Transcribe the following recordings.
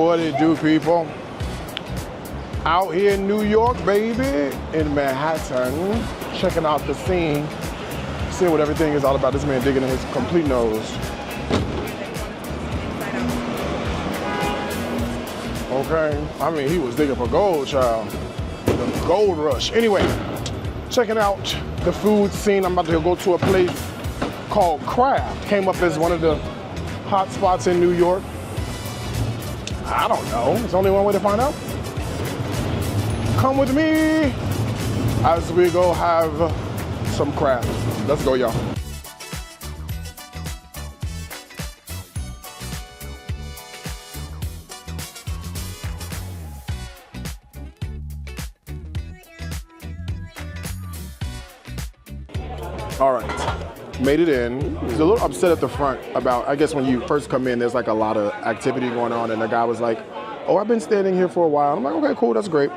What it do, people? Out here in New York, baby, in Manhattan, checking out the scene, seeing what everything is all about. This man digging in his complete nose. Okay, I mean, he was digging for gold, child. The gold rush. Anyway, checking out the food scene. I'm about to go to a place called Craft. Came up as one of the hot spots in New York. I don't know. There's only one way to find out. Come with me as we go have some Craft. Let's go, y'all. All right, made it in. I was a little upset at the front about, I guess when you first come in, there's like a lot of activity going on, and the guy was like, oh, I've been standing here for a while. I'm like, okay, cool, that's great.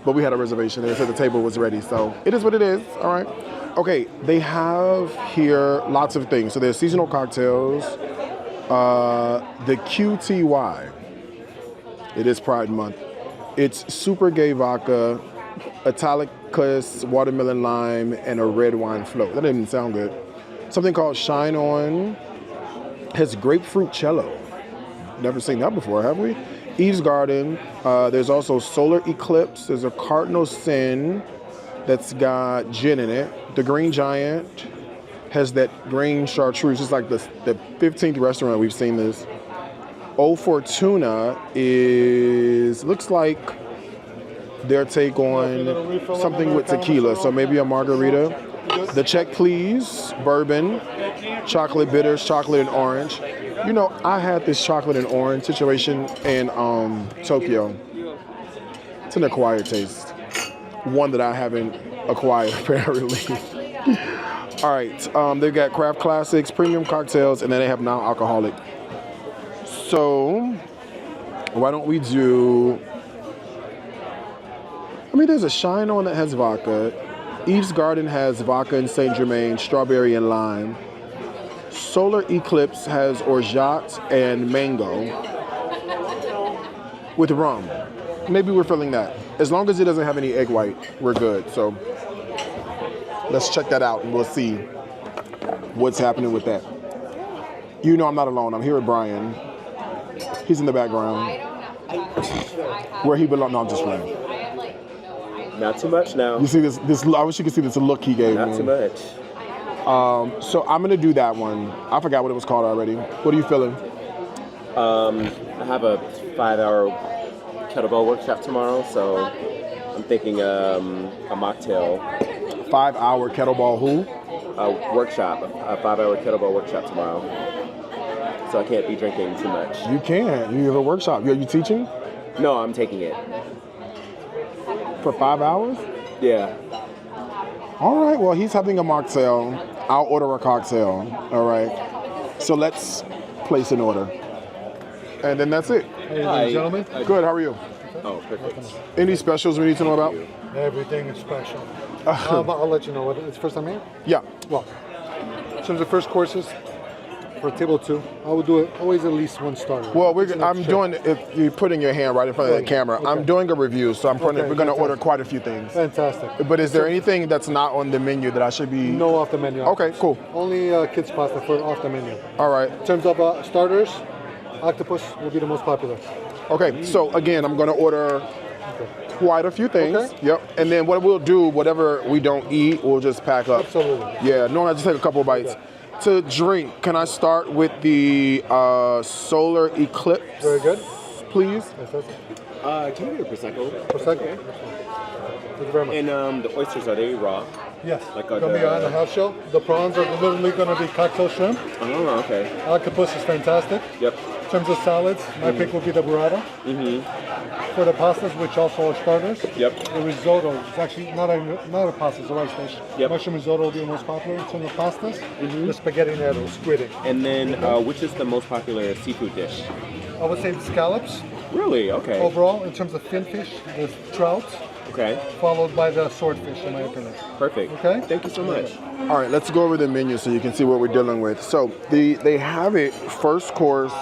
But we had a reservation and it said the table was ready, so it is what it is, all right. Okay, they have here lots of things. So there's seasonal cocktails, the QTY, it is Pride Month. It's super gay vodka, Italicus, watermelon lime, and a red wine float. That didn't sound good. Something called Shine On has grapefruit cello. Never seen that before, have we? Eve's Garden. There's also Solar Eclipse. There's a Cardinal Sin that's got gin in it. The Green Giant has that green chartreuse. It's like the 15th restaurant we've seen this. O Fortuna looks like their take on something with tequila, so maybe a margarita. The Check Please, bourbon, chocolate bitters, chocolate and orange. You know, I had this chocolate and orange situation in Tokyo. It's an acquired taste. One that I haven't acquired, apparently. All right, they've got craft classics, premium cocktails, and then they have non-alcoholic. So, why don't we do... I mean, there's a Shine On that has vodka. Eve's Garden has vodka and Saint Germain, strawberry and lime. Solar Eclipse has orgeat and mango with rum. Maybe we're filling that. As long as it doesn't have any egg white, we're good. So let's check that out and we'll see what's happening with that. You know I'm not alone. I'm here with Brian. He's in the background. Where he belongs. No, I'm just playing. Not too much now. You see this? I wish you could see this look he gave me. Not too much. So I'm gonna do that one. I forgot what it was called already. What are you feeling? I have a 5-hour kettlebell workshop tomorrow, so I'm thinking a mocktail. 5-hour kettlebell who? Workshop. A 5-hour kettlebell workshop tomorrow. So I can't be drinking too much. You can't. You have a workshop. Are you teaching? No, I'm taking it. For 5 hours? Yeah. All right, well, he's having a mocktail. I'll order a cocktail. All right. So let's place an order. And then that's it. Hey, ladies and gentlemen. Good, how are you? Oh, perfect. Any specials we need to know about? Everything is special. I'll let you know. It's first time here? Yeah. Well, in terms of first courses, for table 2, I would do always at least one starter. Well, I'm doing, if you're putting your hand right in front of the camera, okay. I'm doing a review, so we're going to order quite a few things. Fantastic. But is there anything that's not on the menu that I should be? No off the menu. Okay, cool. Only kids pasta for off the menu. All right. In terms of starters, octopus will be the most popular. Okay, so again, I'm going to order quite a few things. Okay. Yep. And then what we'll do, whatever we don't eat, we'll just pack up. Absolutely. Yeah, normally I just take a couple of bites. Okay. To drink, can I start with the Solar Eclipse? Very good. Please. Can you get a Prosecco? Prosecco. Okay. Thank you very much. And the oysters, are they raw? Yes. Like going to be on the half shell. The prawns are literally going to be cocktail shrimp. Oh, okay. Octopus is fantastic. Yep. In terms of salads, my pick would be the burrata. For the pastas, which also are starters. Yep. The risotto is actually not a pasta, it's a rice dish. Yep. Mushroom risotto will be the most popular in terms of pastas. The spaghetti netto, squidding. And then, which is the most popular seafood dish? I would say the scallops. Really? Okay. Overall, in terms of finfish, the trout. Okay. Followed by the swordfish, in my opinion. Perfect. Okay. Thank you so much. All right, let's go over the menu so you can see what we're dealing with. So they have it first course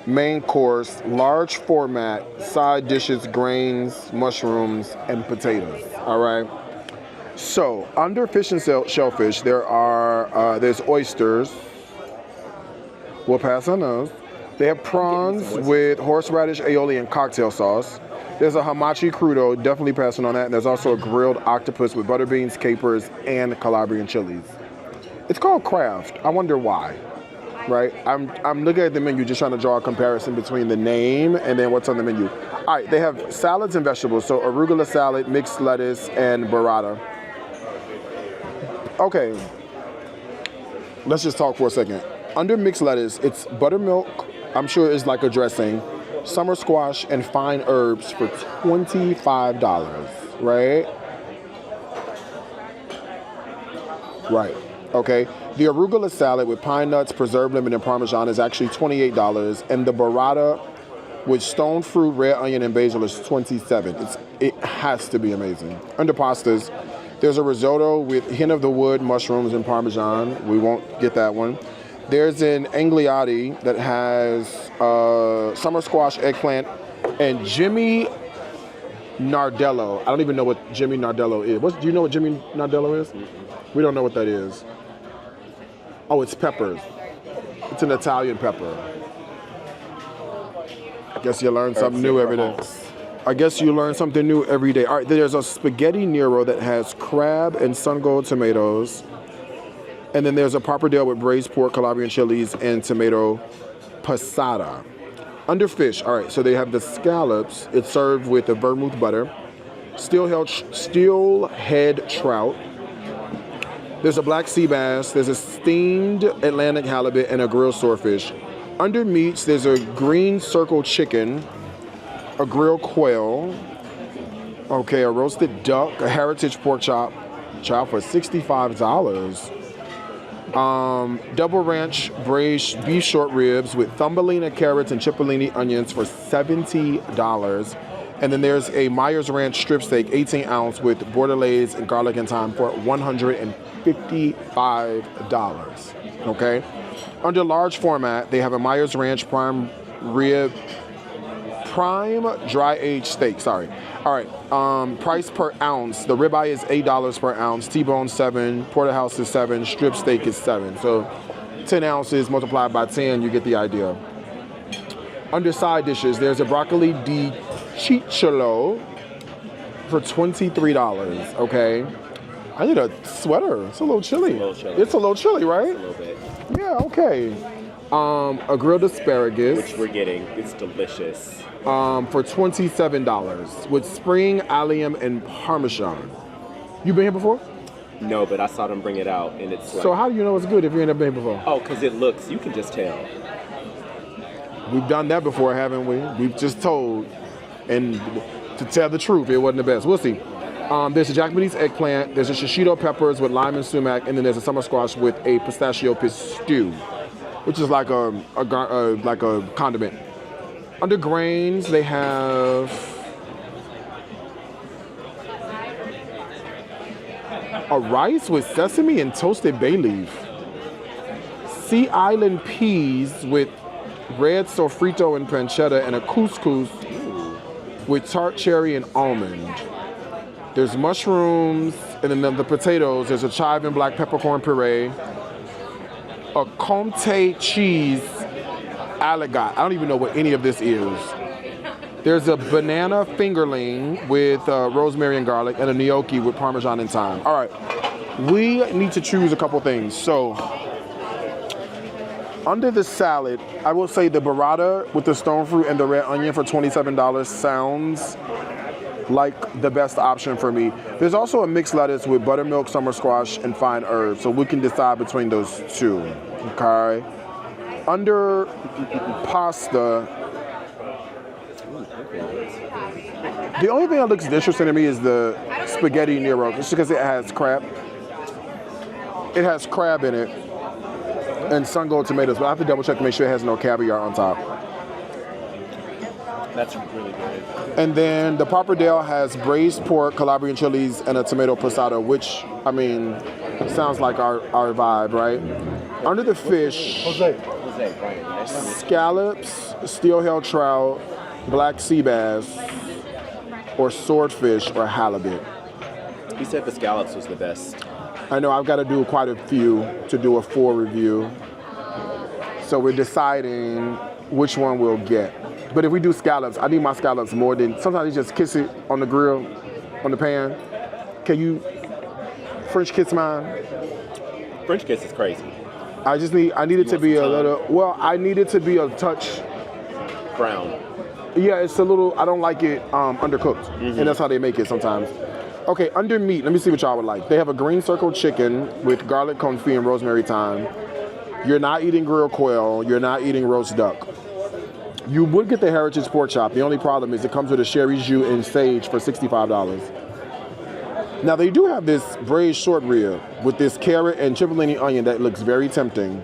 main course, large format, side dishes, grains, mushrooms, and potatoes. All right. So under fish and shellfish, there's oysters. We'll pass on those. They have prawns with horseradish, aioli, and cocktail sauce. There's a hamachi crudo, definitely passing on that. And there's also a grilled octopus with butter beans, capers, and Calabrian chilies. It's called craft. I wonder why, right? I'm looking at the menu just trying to draw a comparison between the name and then what's on the menu. All right, they have salads and vegetables. So arugula salad, mixed lettuce, and burrata. Okay, let's just talk for a second. Under mixed lettuce, it's buttermilk, I'm sure it's like a dressing, summer squash, and fine herbs for $25, right? Right, okay. The arugula salad with pine nuts, preserved lemon, and parmesan is actually $28, and the burrata with stone fruit, red onion, and basil is $27. It has to be amazing. Under pastas, there's a risotto with hen of the wood, mushrooms, and parmesan. We won't get that one. There's an angliotti that has summer squash, eggplant, and Jimmy Nardello. I don't even know what Jimmy Nardello is. Do you know what Jimmy Nardello is? We don't know what that is. Oh, it's peppers. It's an Italian pepper. I guess you learn something new every day. I guess you learn something new every day. All right, there's a spaghetti nero that has crab and sun-gold tomatoes. And then there's a pappardelle with braised pork, Calabrian chilies, and tomato passata. Under fish, all right, so they have the scallops. It's served with a vermouth butter. Steelhead trout. There's a black sea bass. There's a steamed Atlantic halibut and a grilled swordfish. Under meats, there's a green circle chicken, a grilled quail, okay, a roasted duck, a heritage pork chop for $65. Double ranch braised beef short ribs with thumbelina carrots and cipollini onions for $70. And then there's a Myers Ranch strip steak, 18 ounce with bordelaise and garlic and thyme for $155. Okay. Under large format, they have a Myers Ranch prime dry aged steak. Sorry. All right. Price per ounce. The ribeye is $8 per ounce. T-bone $7. Porterhouse is $7. Strip steak is $7. So 10 ounces multiplied by 10, you get the idea. Under side dishes, there's a broccoli di cicciolo for $23. Okay. I need a sweater. It's a little chilly. It's a little chilly, right? A little bit. Yeah. Okay. A grilled asparagus, which we're getting. It's delicious. For $27 with spring allium and parmesan. You been here before? No, but I saw them bring it out, and it's like... So how do you know it's good if you ain't never been here before? Oh, because it looks, you can just tell. We've done that before, haven't we? We've just told, and to tell the truth, it wasn't the best. We'll see. There's a Japanese eggplant, there's a shishito peppers with lime and sumac, and then there's a summer squash with a pistachio stew, which is like a condiment. Under grains, they have a rice with sesame and toasted bay leaf. Sea Island peas with red sofrito and pancetta, and a couscous with tart cherry and almond. There's mushrooms, and then the potatoes. There's a chive and black peppercorn puree, a Comté cheese aligot. I don't even know what any of this is. There's a banana fingerling with rosemary and garlic, and a gnocchi with parmesan and thyme. All right, we need to choose a couple things. So under the salad, I will say the burrata with the stone fruit and the red onion for $27 sounds like the best option for me. There's also a mixed lettuce with buttermilk, summer squash, and fine herbs, so we can decide between those two, okay? Under pasta, the only thing that looks interesting to me is the spaghetti nero, just because it has crab. It has crab in it and sun-gold tomatoes, but I have to double check to make sure it has no caviar on top. That's really good. And then the pappardelle has braised pork, Calabrian chilies, and a tomato passata, which, I mean, sounds like our vibe, right? Under the fish... Jose, Jose, Brian. Nice to meet you. Scallops, steelhead trout, black sea bass, or swordfish or halibut. He said the scallops was the best. I know I've got to do quite a few to do a full review. So we're deciding which one we'll get. But if we do scallops, I need my scallops more than, sometimes you just kiss it on the grill, on the pan. Can you French kiss mine? French kiss is crazy. I need it to be a little, well, I need it to be a touch Brown. Yeah, it's a little, I don't like it undercooked. And that's how they make it sometimes. Okay, under meat, let me see what y'all would like. They have a green circle chicken with garlic confit and rosemary thyme. You're not eating grilled quail. You're not eating roast duck. You would get the heritage pork chop. The only problem is it comes with a sherry jus and sage for $65. Now they do have this braised short rib with this carrot and cipollini onion that looks very tempting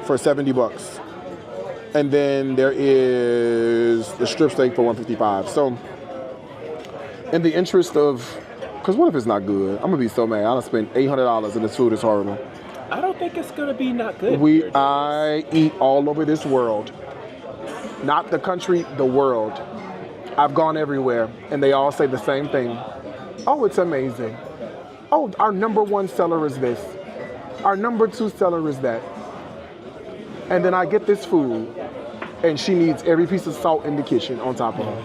for $70. And then there is the strip steak for $155. So in the interest of, because what if it's not good? I'm gonna be so mad. I done spent $800 and this food is horrible. I don't think it's gonna be not good. I eat all over this world. Not the country, the world. I've gone everywhere and they all say the same thing. Oh, it's amazing. Oh, our #1 seller is this. Our #2 seller is that. And then I get this food and she needs every piece of salt in the kitchen on top of her.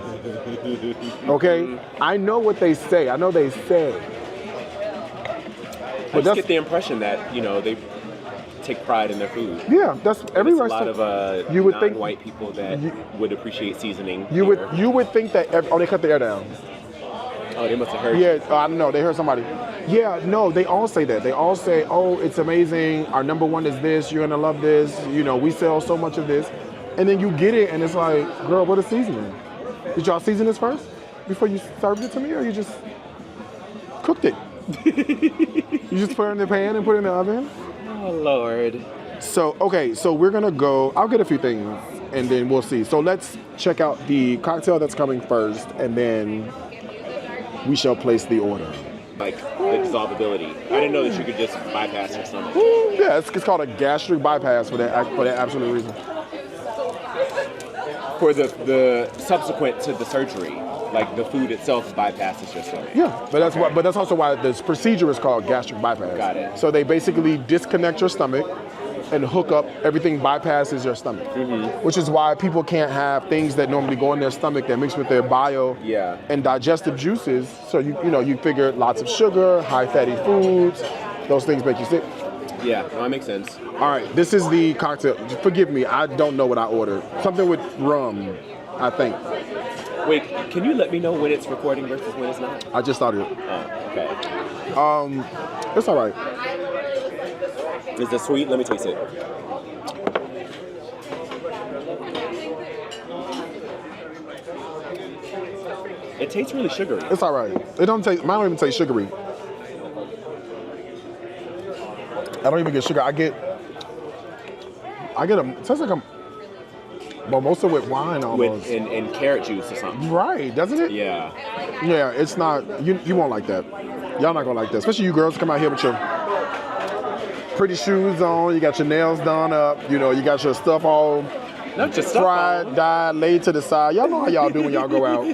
Okay? I know what they say. I know they say. I just get the impression that, they take pride in their food. Yeah, that's every There's restaurant. a lot of you would think non-white people that would appreciate seasoning. You would think that they cut the air down. Oh, they must have heard. Yeah, I don't know. They heard somebody. Yeah, no, they all say that. They all say, oh, it's amazing. Our #1 is this. You're going to love this. We sell so much of this. And then you get it, and it's like, girl, what is seasoning? Did y'all season this first before you served it to me, or you just cooked it? You just put it in the pan and put it in the oven? Oh, Lord. So, okay, so we're going to go. I'll get a few things, and then we'll see. So let's check out the cocktail that's coming first, and then we shall place the order. Like the dissolvability. I didn't know that you could just bypass your stomach. Yeah, it's called a gastric bypass for that absolute reason. For the subsequent to the surgery, like the food itself bypasses your stomach. Yeah, but that's also why this procedure is called gastric bypass. Got it. So they basically disconnect your stomach and hook up, everything bypasses your stomach. Which is why people can't have things that normally go in their stomach that mix with their bio and digestive juices. So you figure lots of sugar, high fatty foods, those things make you sick. Yeah, no, that makes sense. All right, this is the cocktail. Forgive me, I don't know what I ordered. Something with rum, I think. Wait, can you let me know when it's recording versus when it's not? I just started it. Oh, okay. It's all right. Is it sweet? Let me taste it. It tastes really sugary. It's all right. It don't taste. Mine don't even taste sugary. I don't even get sugar. I get a. It tastes like a mimosa with wine almost. With and carrot juice or something. Right, doesn't it? Yeah. Yeah, it's not. You won't like that. Y'all not gonna like that. Especially you girls come out here with your pretty shoes on. You got your nails done up. You got your stuff all Not just fried, dyed, laid to the side. Y'all know how y'all do when y'all go out.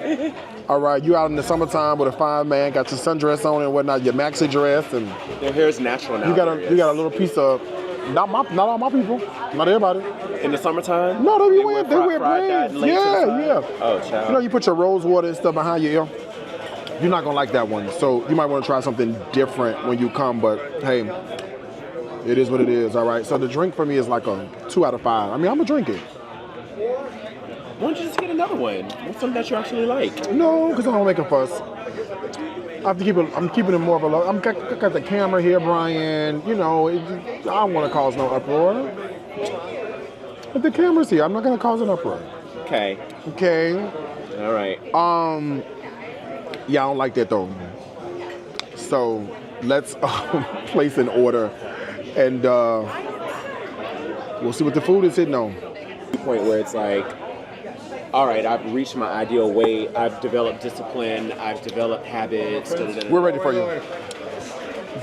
All right, you out in the summertime with a fine man, got your sundress on and whatnot, your maxi dress, and their hair is natural now. you got a little piece of not all my people, not everybody. In the summertime? No, they wear braids. Yeah. Oh, child. You put your rose water and stuff behind your ear. You're not gonna like that one, so you might want to try something different when you come. But hey, it is what it is. All right. So the drink for me is like a 2 out of 5. I mean, I'm gonna drink it. Why don't you just get another one? What's something that you actually like? No, because I don't make a fuss. I have to keep it. I'm keeping it more of a low. Got the camera here, Brian. I don't want to cause no uproar. But the camera's here. I'm not gonna cause an uproar. Okay. All right. Yeah, I don't like that though. So let's place an order, and we'll see what the food is hitting on. Point where it's like, all right, I've reached my ideal weight. I've developed discipline. I've developed habits. We're ready for you.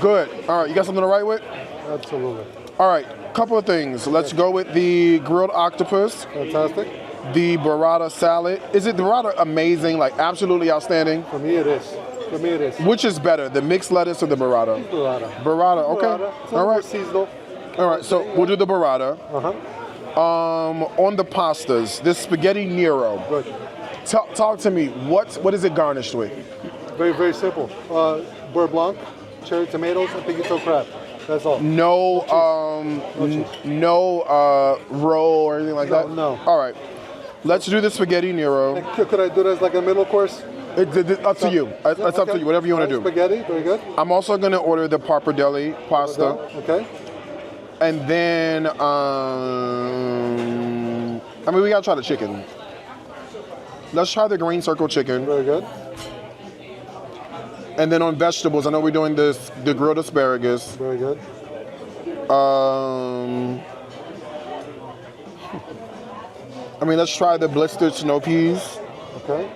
Good. All right, you got something to write with? Absolutely. All right. Couple of things. Let's go with the grilled octopus, Fantastic. the burrata salad. Is it the burrata amazing, like absolutely outstanding? For me, it is. For me, it is. Which is better, the mixed lettuce or the burrata? Burrata. Burrata, okay. Burrata. It's a All little more right. seasonal. All right, so we'll do the burrata. Uh-huh. On the pastas, this spaghetti Nero. Good. Talk to me. What is it garnished with? Very, very simple. Beurre blanc, cherry tomatoes, and pickled crab. That's all. No, no roll or anything like that. No. All right. Let's do the spaghetti Nero. And could I do this like a middle course? Up to you. It's up to you. Whatever you want to do. Spaghetti, very good. I'm also going to order the pappardelle pasta. Okay. And then, I mean, we got to try the chicken. Let's try the green circle chicken. Very good. And then on vegetables, I know we're doing the grilled asparagus. Very good. I mean, let's try the blistered snow peas. Okay.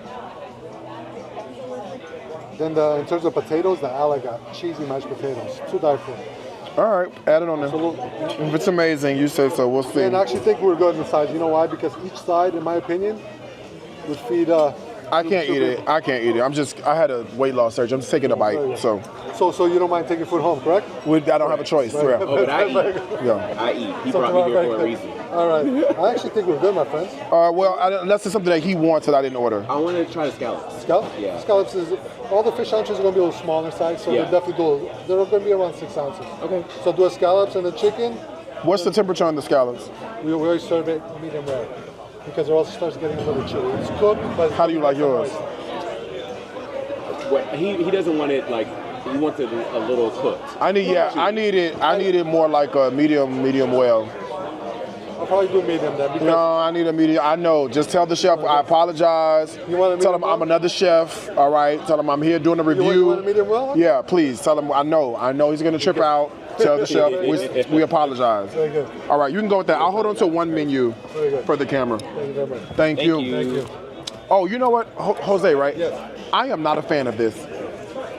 Then in terms of potatoes, the Ala got cheesy mashed potatoes. To die for. All right, add it on there. If it's amazing, you say so. We'll see. And I actually think we're good in the sides. You know why? Because each side, in my opinion, would feed. I can't eat it. I can't eat it. I had a weight loss surgery. I'm just taking a bite. So you don't mind taking food home, correct? I don't have a choice. Right. Yeah. Oh, but I eat. Yeah. I eat. He brought me here for a reason. All right. I actually think we're good, my friends. Well, unless it's something that he wants that I didn't order. I want to try the scallops. Scallops? Yeah. Scallops is all the fish ounces are going to be a little smaller size, so Yeah. they're definitely they're going to be around 6 ounces. Okay. So do a scallops and a chicken. What's the temperature on the scallops? We always serve it medium rare because it also starts getting a little chilly. It's cooked, but How do you like yours? What, he doesn't want it like, he wants it a little cooked. I need it more like a medium well. I'll probably do medium then. Because No, I need a medium. I know. Just tell the chef I apologize. You want a Tell medium him I'm well? another chef. All right. Tell him I'm here doing a review. you want a medium well? Yeah, please. Tell him I know he's gonna trip out. Tell the chef we apologize. Very good. All right, you can go with that. I'll hold on to one menu Very good. for the camera. Thank you very much. Thank you. Thank you. Oh, you know what, Jose, right? Yes. I am not a fan of this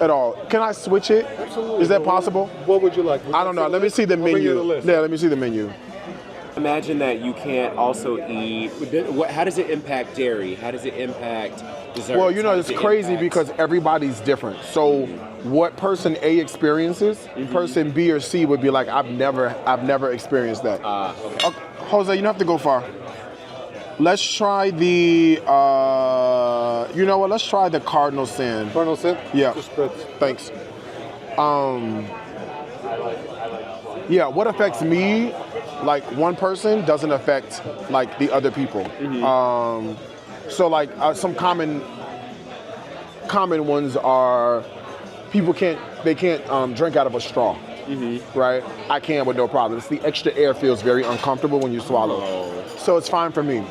at all. Can I switch it? Absolutely. Is that possible? What would you like? I don't know. Let me see the I'll bring you menu. the list. Yeah, let me see the menu. Imagine that you can't also eat. How does it impact dairy? How does it impact desserts? Well, you know, How it's does it crazy impact- because everybody's different. So what person A experiences, person B or C would be like, I've never experienced that. Okay. Jose, you don't have to go far. Let's try the, you know what, let's try the Cardinal Sin. Cardinal sin? Yeah. Just spritz. Thanks. Yeah, what affects me, like one person, doesn't affect like the other people. So like some common ones are people can't drink out of a straw, right? I can with no problem. It's the extra air feels very uncomfortable when you swallow. So it's fine for me.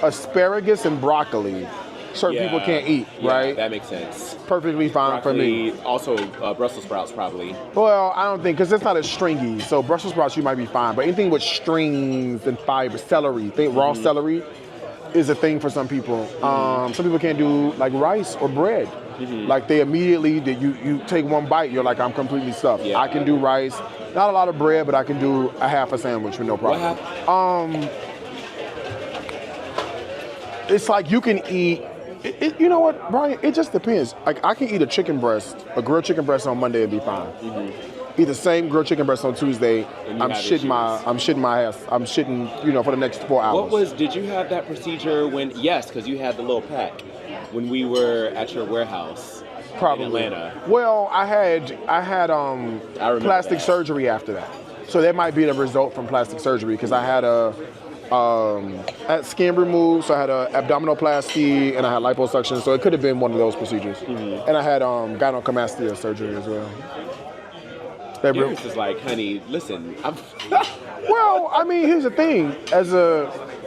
Asparagus and broccoli, certain people can't eat, Yeah, right? that makes sense. Perfectly fine for me. Broccoli, also Brussels sprouts probably. Well, I don't think, because it's not as stringy. So Brussels sprouts, you might be fine. But anything with strings and fiber, celery, raw celery is a thing for some people. Some people can't do like rice or bread. Like they immediately, you take one bite, you're like, I'm completely stuffed. Yeah. I can do rice, not a lot of bread, but I can do a half a sandwich with no problem. What happened? It's like you can eat, you know what, Brian, it just depends. Like I can eat a grilled chicken breast on Monday and be fine. Eat the same grilled chicken breast on Tuesday. And I'm shitting my ass. I'm shitting, for the next 4 hours. Did you have that procedure yes, because you had the little pack when we were at your warehouse Probably. in Atlanta. Well, I had remember plastic that. surgery after that. So that might be the result from plastic surgery because I had I had skin removed, so I had a abdominoplasty and I had liposuction, so it could have been one of those procedures. And I had gynecomastia surgery as well. Yours is like, honey, listen, Well, I mean, here's the thing.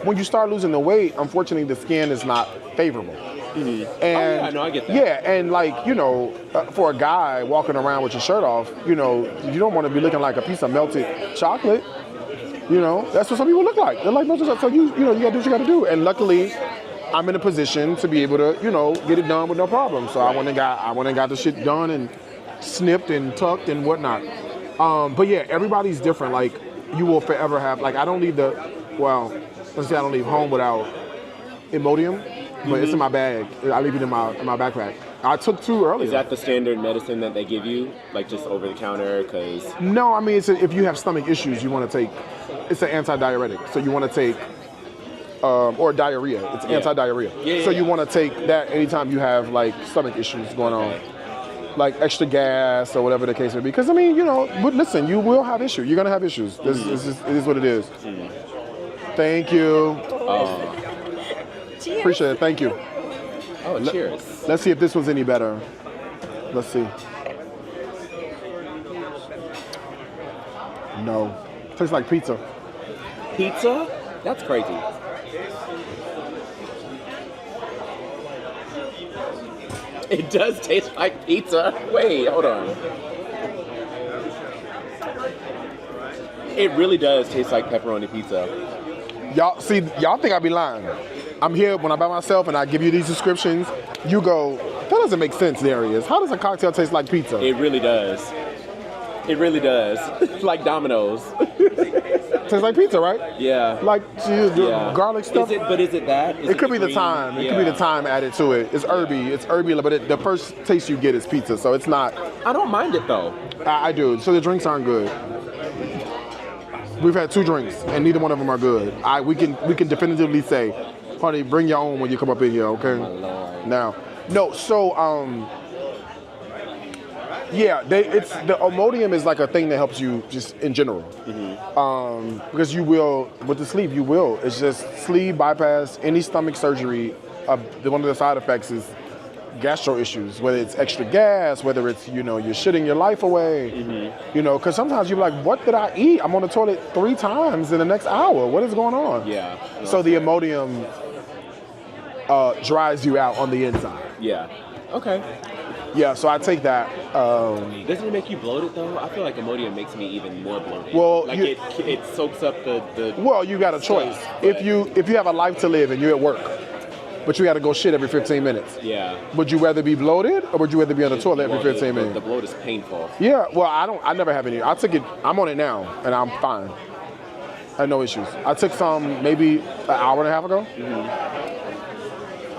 When you start losing the weight, unfortunately, the skin is not favorable. And, yeah, no, I get that. Yeah, and like, for a guy walking around with your shirt off, you don't want to be looking like a piece of melted chocolate. That's what some people look like. They're like melted chocolate. So you gotta do what you gotta do. And luckily, I'm in a position to be able to, get it done with no problem. So I went and got the shit done and snipped and tucked and whatnot. But yeah, everybody's different. Like, you will forever have, like, I don't leave let's say I don't leave home without Imodium, but it's in my bag. I leave it in my backpack. I took 2 earlier. Is that the standard medicine that they give you, like just over the counter? Because no, I mean, if you have stomach issues, you want to take, it's an anti-diuretic. So you want to take, or diarrhea. It's anti-diarrhea. So you want to take that anytime you have like stomach issues going on. Like extra gas or whatever the case may be. Because I mean, but listen, you will have issues. You're going to have issues. It is what it is. Thank you. Appreciate it. Thank you. Oh, cheers. Let's see if this was any better. Let's see. No. Tastes like pizza. Pizza? That's crazy. It does taste like pizza. Wait, hold on. It really does taste like pepperoni pizza. Y'all think I be lying. I'm here when I'm by myself and I give you these descriptions. You go, that doesn't make sense, Darius. How does a cocktail taste like pizza? It really does. It really does. Like Domino's. Tastes like pizza, right? Yeah. Like garlic stuff. Is it that? It could be the time. It could be the time added to it. It's herby. It's herby, but the first taste you get is pizza, so it's not. I don't mind it though. I do. So the drinks aren't good. We've had 2 drinks, and neither one of them are good. We can definitively say, honey, bring your own when you come up in here, okay? Oh, Lord. Now, no. So the Imodium is like a thing that helps you just in general. Because you will, with the sleep, you will. It's just sleep bypass, any stomach surgery. One of the side effects is gastro issues, whether it's extra gas, whether it's, you're shitting your life away, because sometimes you're like, what did I eat? I'm on the toilet 3 times in the next hour. What is going on? Yeah. No. So the Imodium dries you out on the inside. Yeah. Okay. Yeah, so I take that. Doesn't it make you bloated though? I feel like Imodium makes me even more bloated. Well, like it soaks up the. Well, you got a choice. If you have a life to live and you're at work, but you got to go shit every 15 minutes. Yeah. Would you rather be bloated or would you rather be on the toilet every 15 minutes? The bloat is painful. Yeah. Well, I never have any. I took it. I'm on it now, and I'm fine. I have no issues. I took some maybe an hour and a half ago.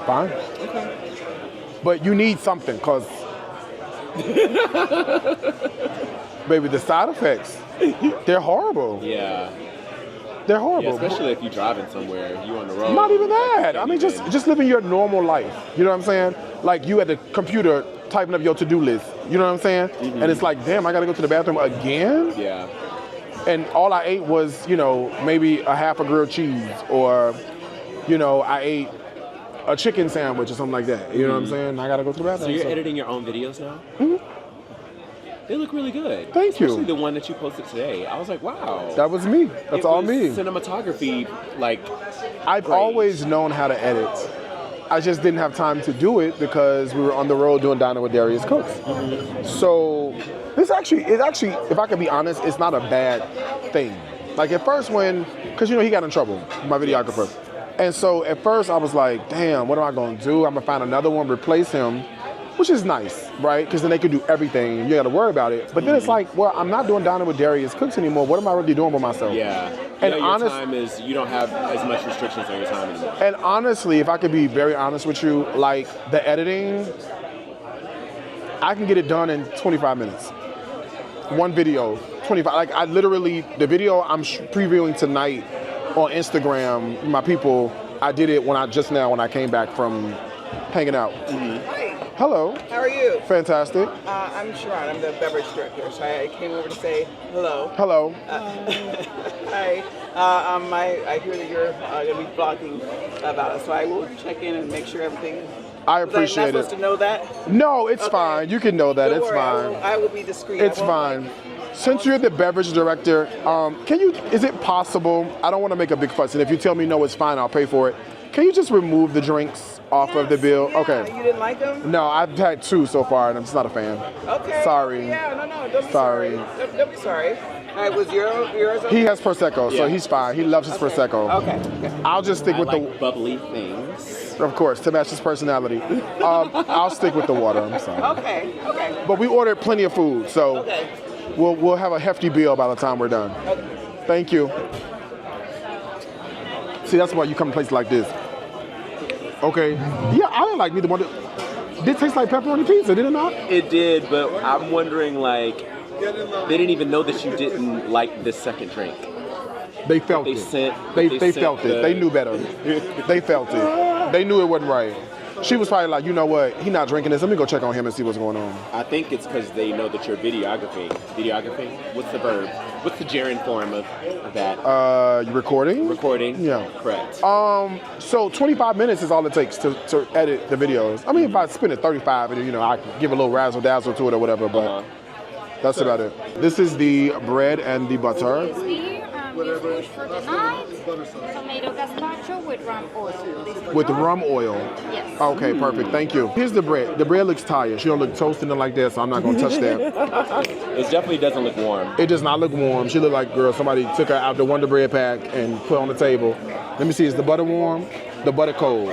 Fine. Okay. But you need something, cause baby, the side effects, they're horrible. Yeah. They're horrible. Yeah, especially if you're driving somewhere, you on the road. Not even that. I mean, just living your normal life. You know what I'm saying? Like you at the computer typing up your to-do list. You know what I'm saying? And it's like, damn, I got to go to the bathroom again? Yeah. And all I ate was, maybe a half a grilled cheese or, I ate a chicken sandwich or something like that. You know what I'm saying? I got to go to the bathroom. So you're editing your own videos now? They look really good. Thank you. Especially the one that you posted today. I was like, wow. That was me. That's all me. Cinematography, I've always known how to edit. I just didn't have time to do it because we were on the road doing Dining with Darius Cooks. So this actually, if I can be honest, it's not a bad thing. Like at first because he got in trouble, my videographer. And so at first I was like, damn, what am I gonna do? I'm gonna find another one, replace him. Which is nice, right? Because then they can do everything. You got to worry about it. But then it's like, well, I'm not doing Dining with Darius Cooks anymore. What am I really doing with myself? Yeah. And you don't have as much restrictions on your time anymore. And honestly, if I could be very honest with you, like the editing, I can get it done in 25 minutes. One video, 25. Like I literally, the video I'm previewing tonight on Instagram, my people, I did it when I came back from hanging out. Hello. How are you? Fantastic. I'm Sharon. I'm the beverage director. So I came over to say hello. Hello. Hi. I hear that you're going to be vlogging about it, so I will check in and make sure everything. I appreciate it. Was I not supposed to know that? No, it's fine. You can know that. Don't It's worry, fine. I will be discreet. It's fine. Since you're the beverage director, is it possible, I don't want to make a big fuss, and if you tell me no, it's fine, I'll pay for it. Can you just remove the drinks off of the bill? Yeah, Okay. You didn't like them? No, I've had 2 so far, and I'm just not a fan. Okay. Sorry. Yeah, no, don't be Sorry. sorry. Don't be sorry. All right, was yours okay? He has Prosecco, so he's fine. He loves his Prosecco. Okay. I'll just stick with the bubbly things. Of course, to match his personality. I'll stick with the water, I'm sorry. Okay. But we ordered plenty of food, so. Okay. We'll have a hefty bill by the time we're done. Thank you. See, that's why you come to places like this. Okay. Yeah, I didn't like neither one. Did it taste like pepperoni pizza, did it not? It did, but I'm wondering, like, they didn't even know that you didn't like this second drink. They felt They it. sent- They they felt sent it. They knew better. They felt it. They knew it wasn't right. She was probably like, you know what? He not drinking this. Let me go check on him and see what's going on. I think it's because they know that you're videography. Videography? What's the verb? What's the gerund form of that? You recording? Recording? Yeah. Correct. So 25 minutes is all it takes to edit the videos. I mean, if I spend it 35, and you know, I can give a little razzle dazzle to it or whatever, but that's about it. This is the bread and the butter. This dish for the night, tomato gazpacho with rum oil. With rum oil. Yes. Okay, perfect. Thank you. Here's the bread. The bread looks tired. She don't look toasted and like that, so I'm not gonna touch that. It definitely doesn't look warm. It does not look warm. She look like, girl, somebody took her out the Wonder Bread pack and put it on the table. Let me see, is the butter warm? The butter cold.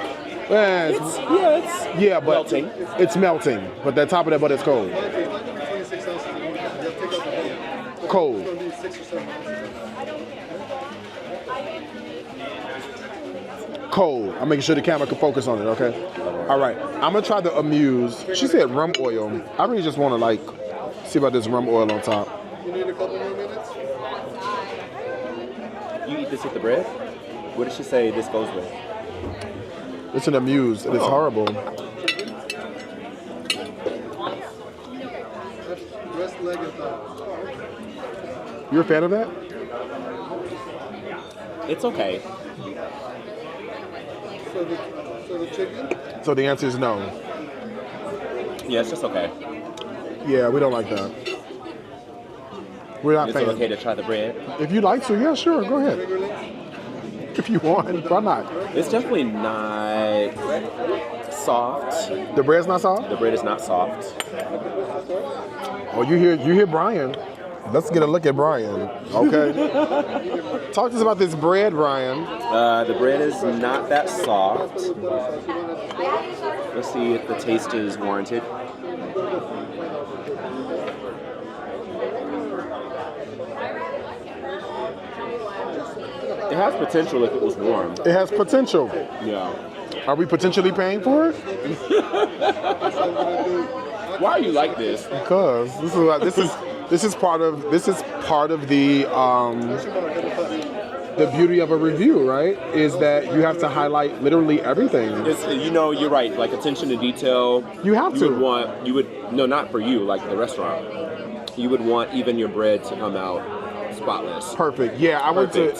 Yeah, but melting. It's melting, but the top of that butter is cold. Cold. Cold. I'm making sure the camera can focus on it, okay? All right. I'm gonna try the Amuse. She said rum oil. I really just wanna like see about this rum oil on top. You need a couple more minutes? You eat this with the bread? What did she say this goes with? It's an Amuse. It is horrible. Breast, leg, and thigh. You're a fan of that? It's okay. So the chicken? So the answer is no. Yeah, it's just okay. Yeah, we don't like that. We're not It's fans. okay to try the bread. If you'd like to, yeah, sure, go ahead. If you want, why not? It's definitely not soft. The bread's not soft? The bread is not soft. Oh, you hear Brian. Let's get a look at Brian, okay? Talk to us about this bread, Brian. The bread is not that soft. Let's see if the taste is warranted. It has potential if it was warm. It has potential. Yeah. Are we potentially paying for it? Why are you like this? Because this is part of the beauty of a review, right? Is that you have to highlight literally everything. It's, you're right. Like attention to detail. You have to. No, not for you. Like the restaurant, you would want even your bread to come out spotless. Perfect. Yeah,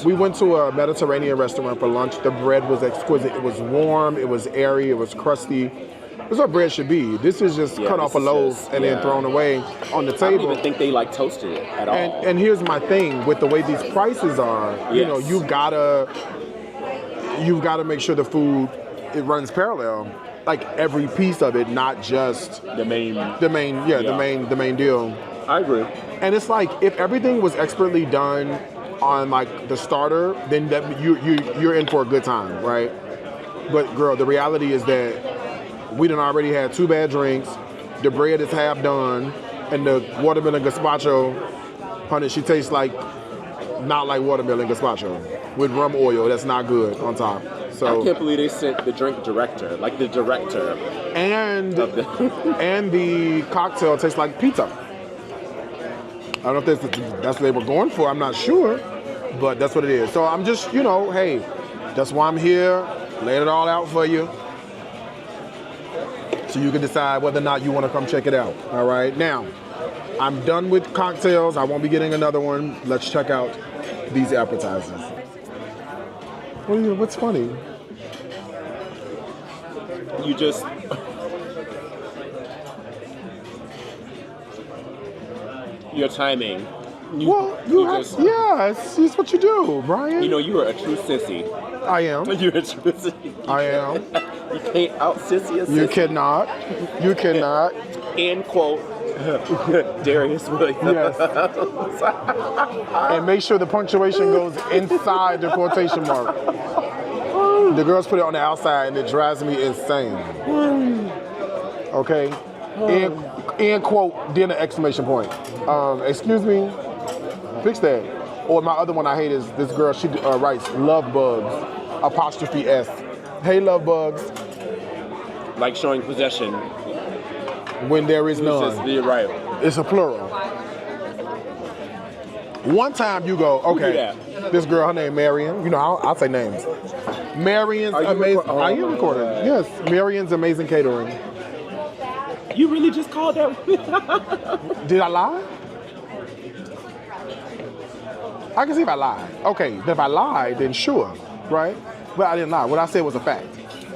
we went to a Mediterranean restaurant for lunch. The bread was exquisite. It was warm. It was airy. It was crusty. That's what bread should be. This is just cut off a loaf and then thrown away on the I table. don't even think they like toasted it at all. And here's my thing with the way these prices are. You know, you've gotta make sure the food it runs parallel, like every piece of it, not just the main deal. I agree. And it's like if everything was expertly done on like the starter, then you're in for a good time, right? But girl, the reality is that we done already had 2 bad drinks. The bread is half done, and the watermelon gazpacho, honey, she tastes like not like watermelon gazpacho with rum oil. That's not good on top. So I can't believe they sent the drink director, like the director, and and the cocktail tastes like pizza. I don't know if that's what they were going for. I'm not sure, but that's what it is. So I'm just, hey, that's why I'm here. Laying it all out for you. So you can decide whether or not you want to come check it out. All right. Now, I'm done with cocktails. I won't be getting another one. Let's check out these appetizers. What's funny? you just your timing. It's what you do, Brian. You know, you are a true sissy. I am. You're a true sissy. I am. You can't out sissy a sissy. You cannot. You cannot. End quote. Darius Williams. Yes. And make sure the punctuation goes inside the quotation mark. The girls put it on the outside and it drives me insane. Okay? End quote, then an exclamation point. Excuse me, fix that. Or my other one I hate is this girl, she writes love bugs, apostrophe S. Hey, love bugs. Like showing possession. When there is none. You're right. It's a plural. One time you go, okay, this girl, her name Marion. You know, I'll say names. Marion's amazing. I am recording. Yes, Marion's amazing catering. You really just called that? Did I lie? I can see if I lied. Okay, if I lied, then sure, right? But I didn't lie. What I said was a fact.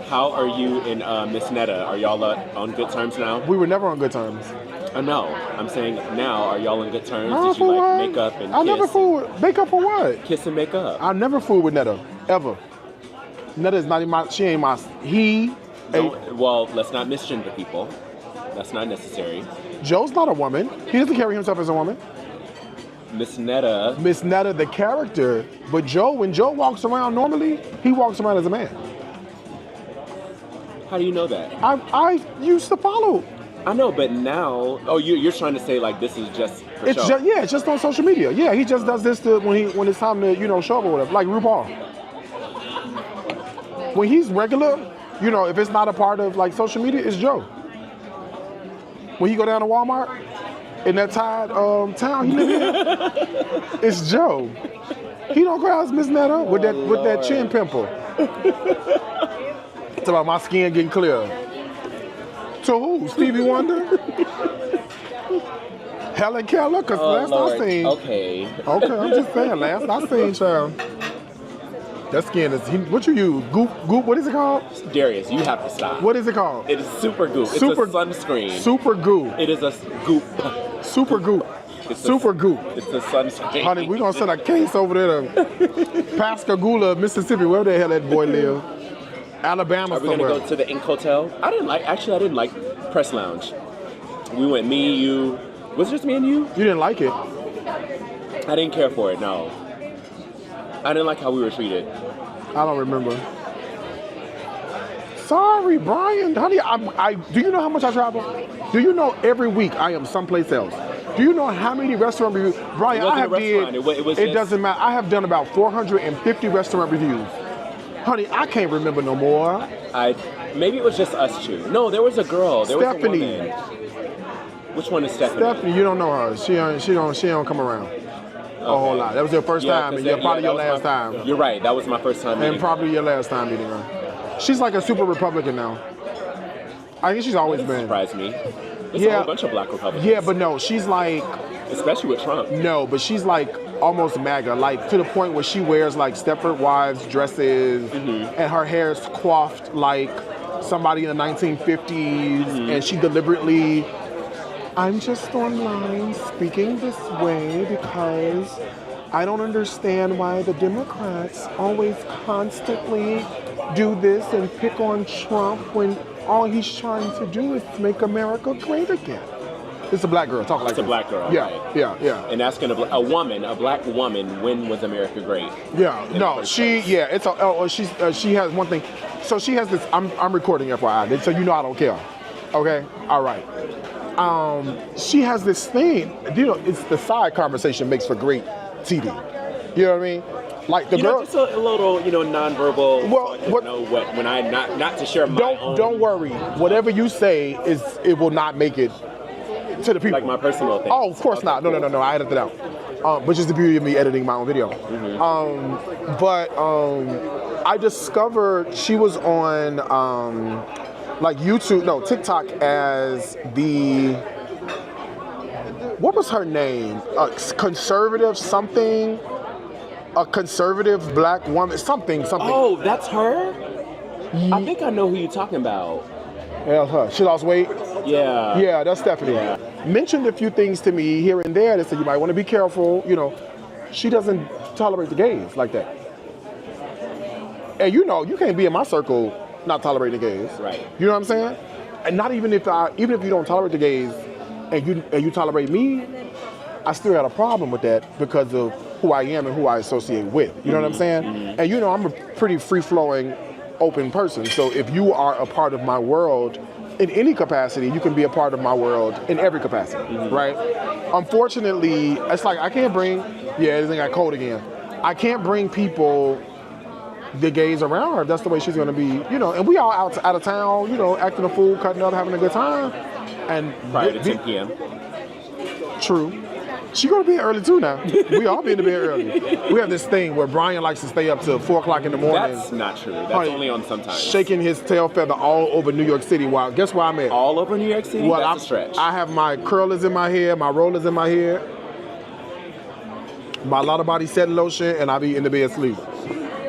How are you and Miss Netta? Are y'all on good terms now? We were never on good terms. No, I'm saying now. Are y'all on good terms? Oh, Did you like make up and kiss? I never fool with make up for what? Kiss and make up. I never fool with Netta ever. Netta is not even my. She ain't my. Well, let's not misgender people. That's not necessary. Joe's not a woman. He doesn't carry himself as a woman. Miss Netta, the character, but Joe, when Joe walks around normally, he walks around as a man. how do you know that? I used to follow. I know, but now, you're trying to say like this is just for It's show. just it's just on social media. Yeah, he just does this when it's time to show up or whatever. Like RuPaul. When he's regular, if it's not a part of like social media, it's Joe. When he go down to Walmart in that tied town he live in, it's Joe. He don't go out as Miss Netta with that chin pimple. It's about my skin getting clear. To who? Stevie Wonder? Helen Keller? Because last I seen. Okay, I'm just saying. Last I seen, child. That skin is. What you use? Goop? What is it called? Darius, you have to stop. What is it called? It is Super Goop. It's a sunscreen. Super Goop. It is a goop. Super Goop. Super Goop. It's a sunscreen. Honey, we're going to send a case over there to Pascagoula, Mississippi, wherever the hell that boy live. Alabama Are we somewhere. gonna go to the Ink Hotel? I didn't like Press Lounge. We went, me, you. Was it just me and you? You didn't like it? I didn't care for it, no. I didn't like how we were treated. I don't remember. Sorry, Brian. Honey, do you know how much I travel? Do you know every week I am someplace else? Do you know how many restaurant reviews? Brian, It wasn't a restaurant. It doesn't matter. I have done about 450 restaurant reviews. Honey, I can't remember no more. Maybe it was just us two. No, there was a girl. There Stephanie. was a woman. Which one is Stephanie? Stephanie, you don't know her. She don't come around a whole lot. That was your first time, and probably your last time. You're right. That was my first time. And probably your last time meeting her. She's like a super Republican now. I think she's always been. Surprised me. There's a whole bunch of black Republicans. Yeah, but no, she's like. Especially with Trump. No, but she's like almost MAGA, like to the point where she wears like Stepford Wives dresses, and her hair is coiffed like somebody in the 1950s, and she deliberately. I'm just online speaking this way because I don't understand why the Democrats always constantly do this and pick on Trump when all he's trying to do is make America great again. It's a black girl. Talk like It's a black girl. Yeah, right. yeah. And that's gonna be a black woman. When was America great? Yeah, no, she has one thing. So she has this. I'm recording FYI, so I don't care. Okay, all right. She has this thing. It's the side conversation makes for great TV. You know what I mean? Like the girl. Just a little, nonverbal. Well, when I not to share my own. Don't worry. Whatever you say it will not make it to the people. Like my personal thing. Oh, of course not. No. I edited it out. Which is the beauty of me editing my own video. I discovered she was on TikTok as what was her name? Conservative something. A conservative black woman, something. Oh, that's her? I think I know who you're talking about. Yeah, her. She lost weight? Yeah. Yeah, that's Stephanie. Yeah. Mentioned a few things to me here and there that said you might want to be careful. She doesn't tolerate the gays like that. And you can't be in my circle not tolerating the gays. Right. You know what I'm saying? And not even if you don't tolerate the gays and you tolerate me, I still got a problem with that because of who I am and who I associate with. You know what I'm saying? And I'm a pretty free-flowing, open person. So if you are a part of my world in any capacity, you can be a part of my world in every capacity, right? Unfortunately, it's like I can't bring, this thing got cold again. I can't bring people, the gays around her if that's the way she's gonna be, and we all out of town, acting a fool, cutting up, having a good time. And Prior to 10 p.m. True. She go to bed early too now. We all be in the bed early. We have this thing where Brian likes to stay up till 4 o'clock in the morning. That's not true. That's only on sometimes. Shaking his tail feather all over New York City. Wow, guess where I'm at? All over New York City? Well, That's a stretch. I have my curlers in my hair, my rollers in my hair, my lot of body setting lotion, and I be in the bed asleep.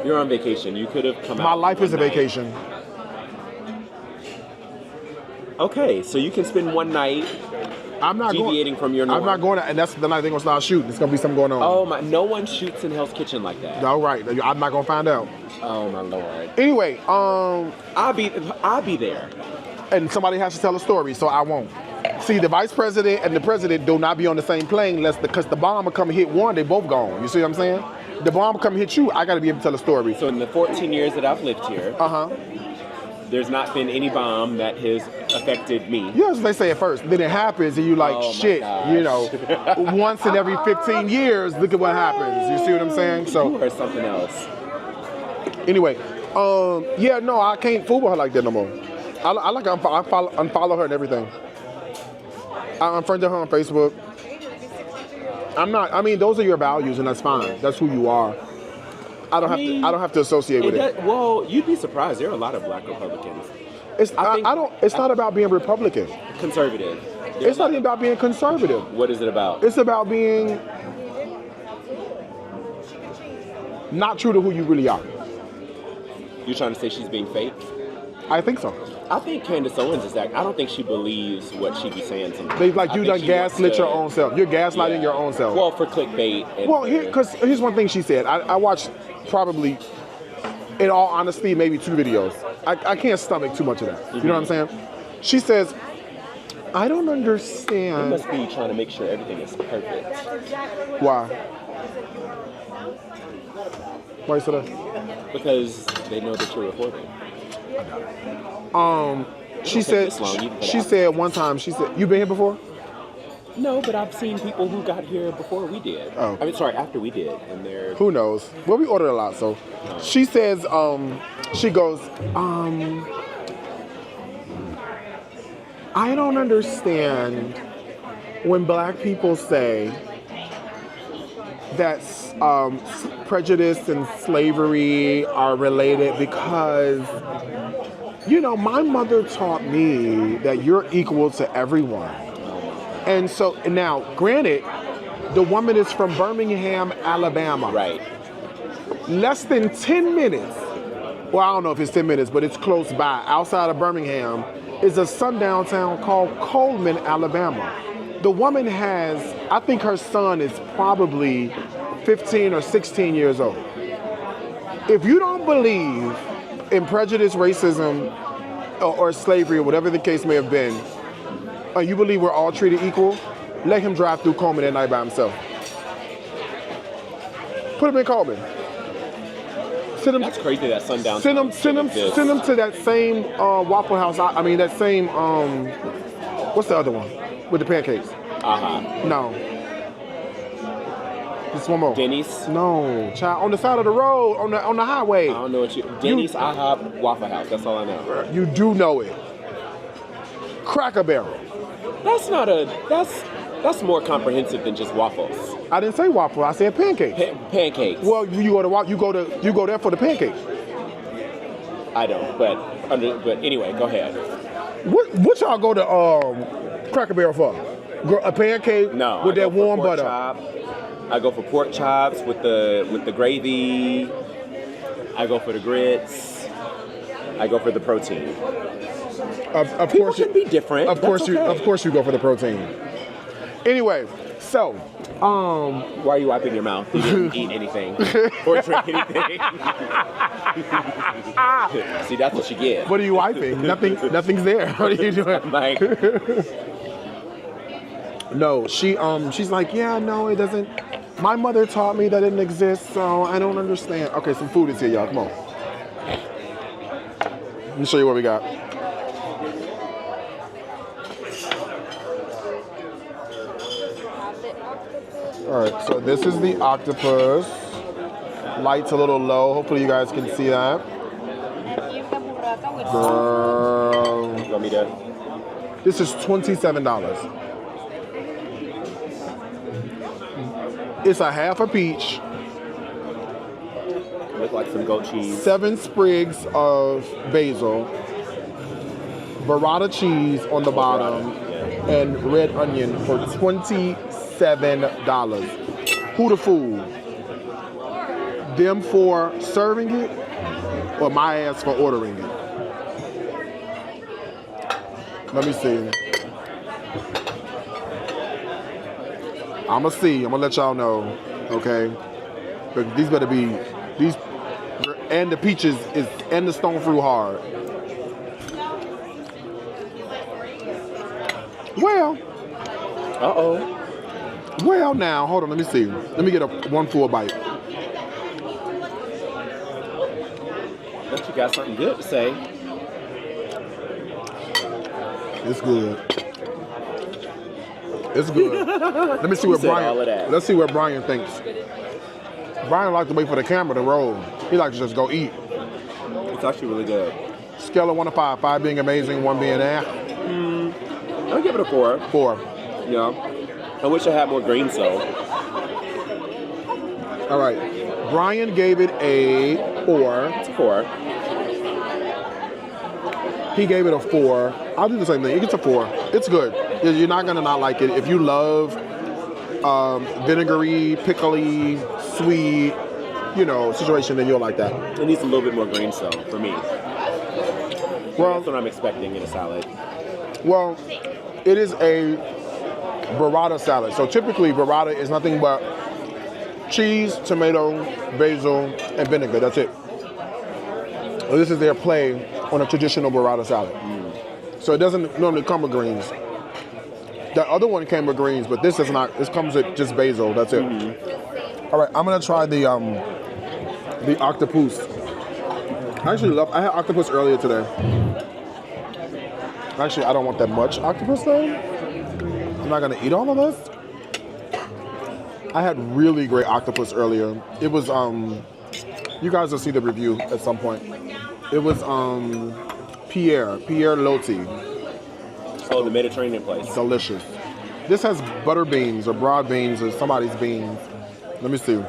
You're on vacation. You could have come out. My life is a night. vacation. Okay, so you can spend one night I'm not deviating from your norm. I'm not going to, and that's the night they're going to start shooting. It's going to be something going on. Oh my, no one shoots in Hell's Kitchen like that. All right, I'm not going to find out. Oh my Lord. Anyway, I'll be there. and somebody has to tell a story, so I won't. See, the vice president and the president do not be on the same plane because the bomb will come and hit one, they both gone. You see what I'm saying? The bomb will come and hit you, I got to be able to tell a story. So in the 14 years that I've lived here, there's not been any bomb that has affected me. Yeah, as they say at first. Then it happens and you like, Oh my shit, gosh. once in every 15 years, look at what happens. You see what I'm saying? So, Or something else. anyway, I can't fool with her like that no more. I like unfollow her and everything. I unfriended her on Facebook. Those are your values and that's fine. That's who you are. I don't have to associate with it. Well, you'd be surprised. There are a lot of black Republicans. It's not about being Republican. Conservative. It's not even about being conservative. What is it about? It's about being not true to who you really are. You're trying to say she's being fake? I think so. I think Candace Owens is that. I don't think she believes what she be saying sometimes. They like I you think done she wants gaslit to- your own self. You're gaslighting Yeah. your own self. Well, for clickbait. Because here's one thing she said. I watched probably, in all honesty, maybe 2 videos. I can't stomach too much of that. You know what I'm saying? She says, I don't You understand. must be trying to make sure everything is perfect. Why? Why you said that? Because they know that you're recording. She take said, this long, you can she put it said one time, she said, you been here before? No, but I've seen people who got here before we did. Oh. After we did. And they're... Who knows? Well, we ordered a lot, so. She says, she goes, I don't understand when black people say that prejudice and slavery are related because, my mother taught me that you're equal to everyone. And so now, granted, the woman is from Birmingham, Alabama. Right. Less than 10 minutes, well, I don't know if it's 10 minutes, but it's close by, outside of Birmingham, is a sundown town called Coleman, Alabama. The woman has, I think her son is probably 15 or 16 years old. If you don't believe in prejudice, racism, or slavery, or whatever the case may have been, you believe we're all treated equal, let him drive through Coleman at night by himself. Put him in Coleman. Send him. That's crazy that sundown. Send him to that same Waffle House. That same what's the other one with the pancakes? No. Just one more. Denny's? No, child. On the side of the road, on the highway. I don't know what you... Denny's, IHOP, Waffle House. That's all I know. You do know it. Cracker Barrel. That's not a... That's more comprehensive than just waffles. I didn't say waffle. I said pancakes. Pancakes. Well, you go there for the pancakes. I don't, but anyway, go ahead. What y'all go to Cracker Barrel for? A pancake No, with that warm butter. Chop. I go for pork chops with the gravy. I go for the grits. I go for the protein. Of People course, can be different. Of course, That's okay. you go for the protein. Anyway, so Why are you wiping your mouth? You didn't eat anything or drink anything. See, that's what you get. what are you wiping? Nothing's there. What are you doing? Like, No, she's like, yeah, no, it doesn't. My mother taught me that it didn't exist, so I don't understand. Okay, some food is here, y'all. Come on. Let me show you what we got. All right, so this is the octopus. Light's a little low. Hopefully you guys can see that. And here's the burrata with Girl. You want me to? This is $27. It's a half a peach, Look like some goat cheese. 7 sprigs of basil, burrata cheese on the bottom, and red onion for $27. Who the fool? Them for serving it, or my ass for ordering it? Let me see. I'ma see. I'm gonna let y'all know, okay? But these better be these, and the peaches is and the stone fruit hard. Well, well now, hold on. Let me see. Let me get one full bite. Bet you got something good to say. It's good. It's good. Let me see what said Brian. all of that. Let's see what Brian thinks. Brian likes to wait for the camera to roll. He likes to just go eat. It's actually really good. Scale of 1 to 5. 5 being amazing, 1 being I'll give it a 4. 4. Yeah. I wish I had more greens though. All right. Brian gave it a 4. It's a 4. He gave it a 4. I'll do the same thing. It gets a 4. It's good. You're not gonna not like it. If you love vinegary, pickly, sweet, situation, then you'll like that. It needs a little bit more greens though, for me. Well, That's what I'm expecting in a salad. Well, it is a burrata salad. So typically burrata is nothing but cheese, tomato, basil, and vinegar. That's it. Well, this is their play on a traditional burrata salad. So it doesn't normally come with greens. The other one came with greens, but this does not. This comes with just basil. That's it. All right, I'm gonna try the octopus. I had octopus earlier today. Actually, I don't want that much octopus though. I'm not gonna eat all of this. I had really great octopus earlier. It was you guys will see the review at some point. It was Pierre Loti. Oh, the Mediterranean place. Delicious. This has butter beans or broad beans or somebody's beans. Let me see.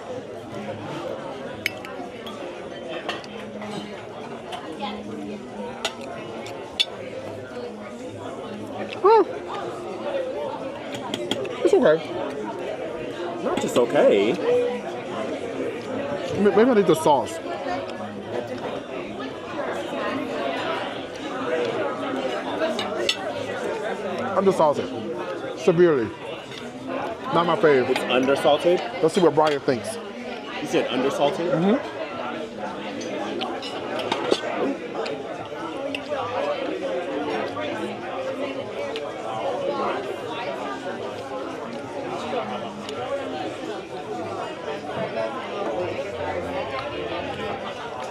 It's okay. Not just okay. Maybe I need the sauce. Undersalted. Severely. Not my favorite. It's undersalted. Let's see what Brian thinks. You said undersalted? Mm-hmm.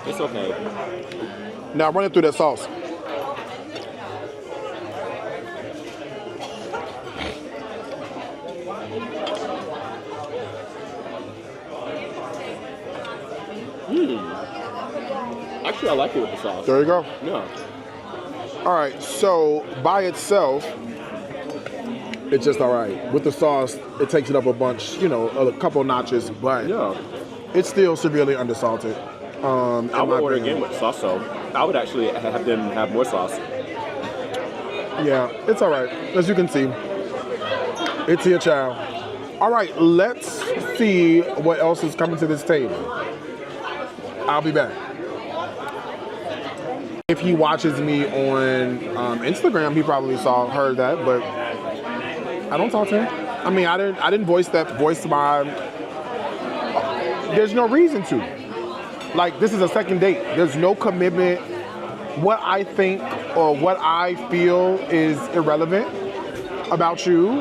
It's okay. Now run it through that sauce. Actually, I like it with the sauce. There you go. Yeah. All right, so by itself, it's just all right. With the sauce, it takes it up a bunch, a couple notches, but Yeah. it's still severely undersalted. I would order again with sauce, though. I would actually have them have more sauce. Yeah, it's all right. As you can see, it's your child. All right, let's see what else is coming to this table. I'll be back. If he watches me on Instagram, he probably heard that, but I don't talk to him. I mean, I didn't voice my. There's no reason to. Like, this is a second date. There's no commitment. What I think or what I feel is irrelevant about you.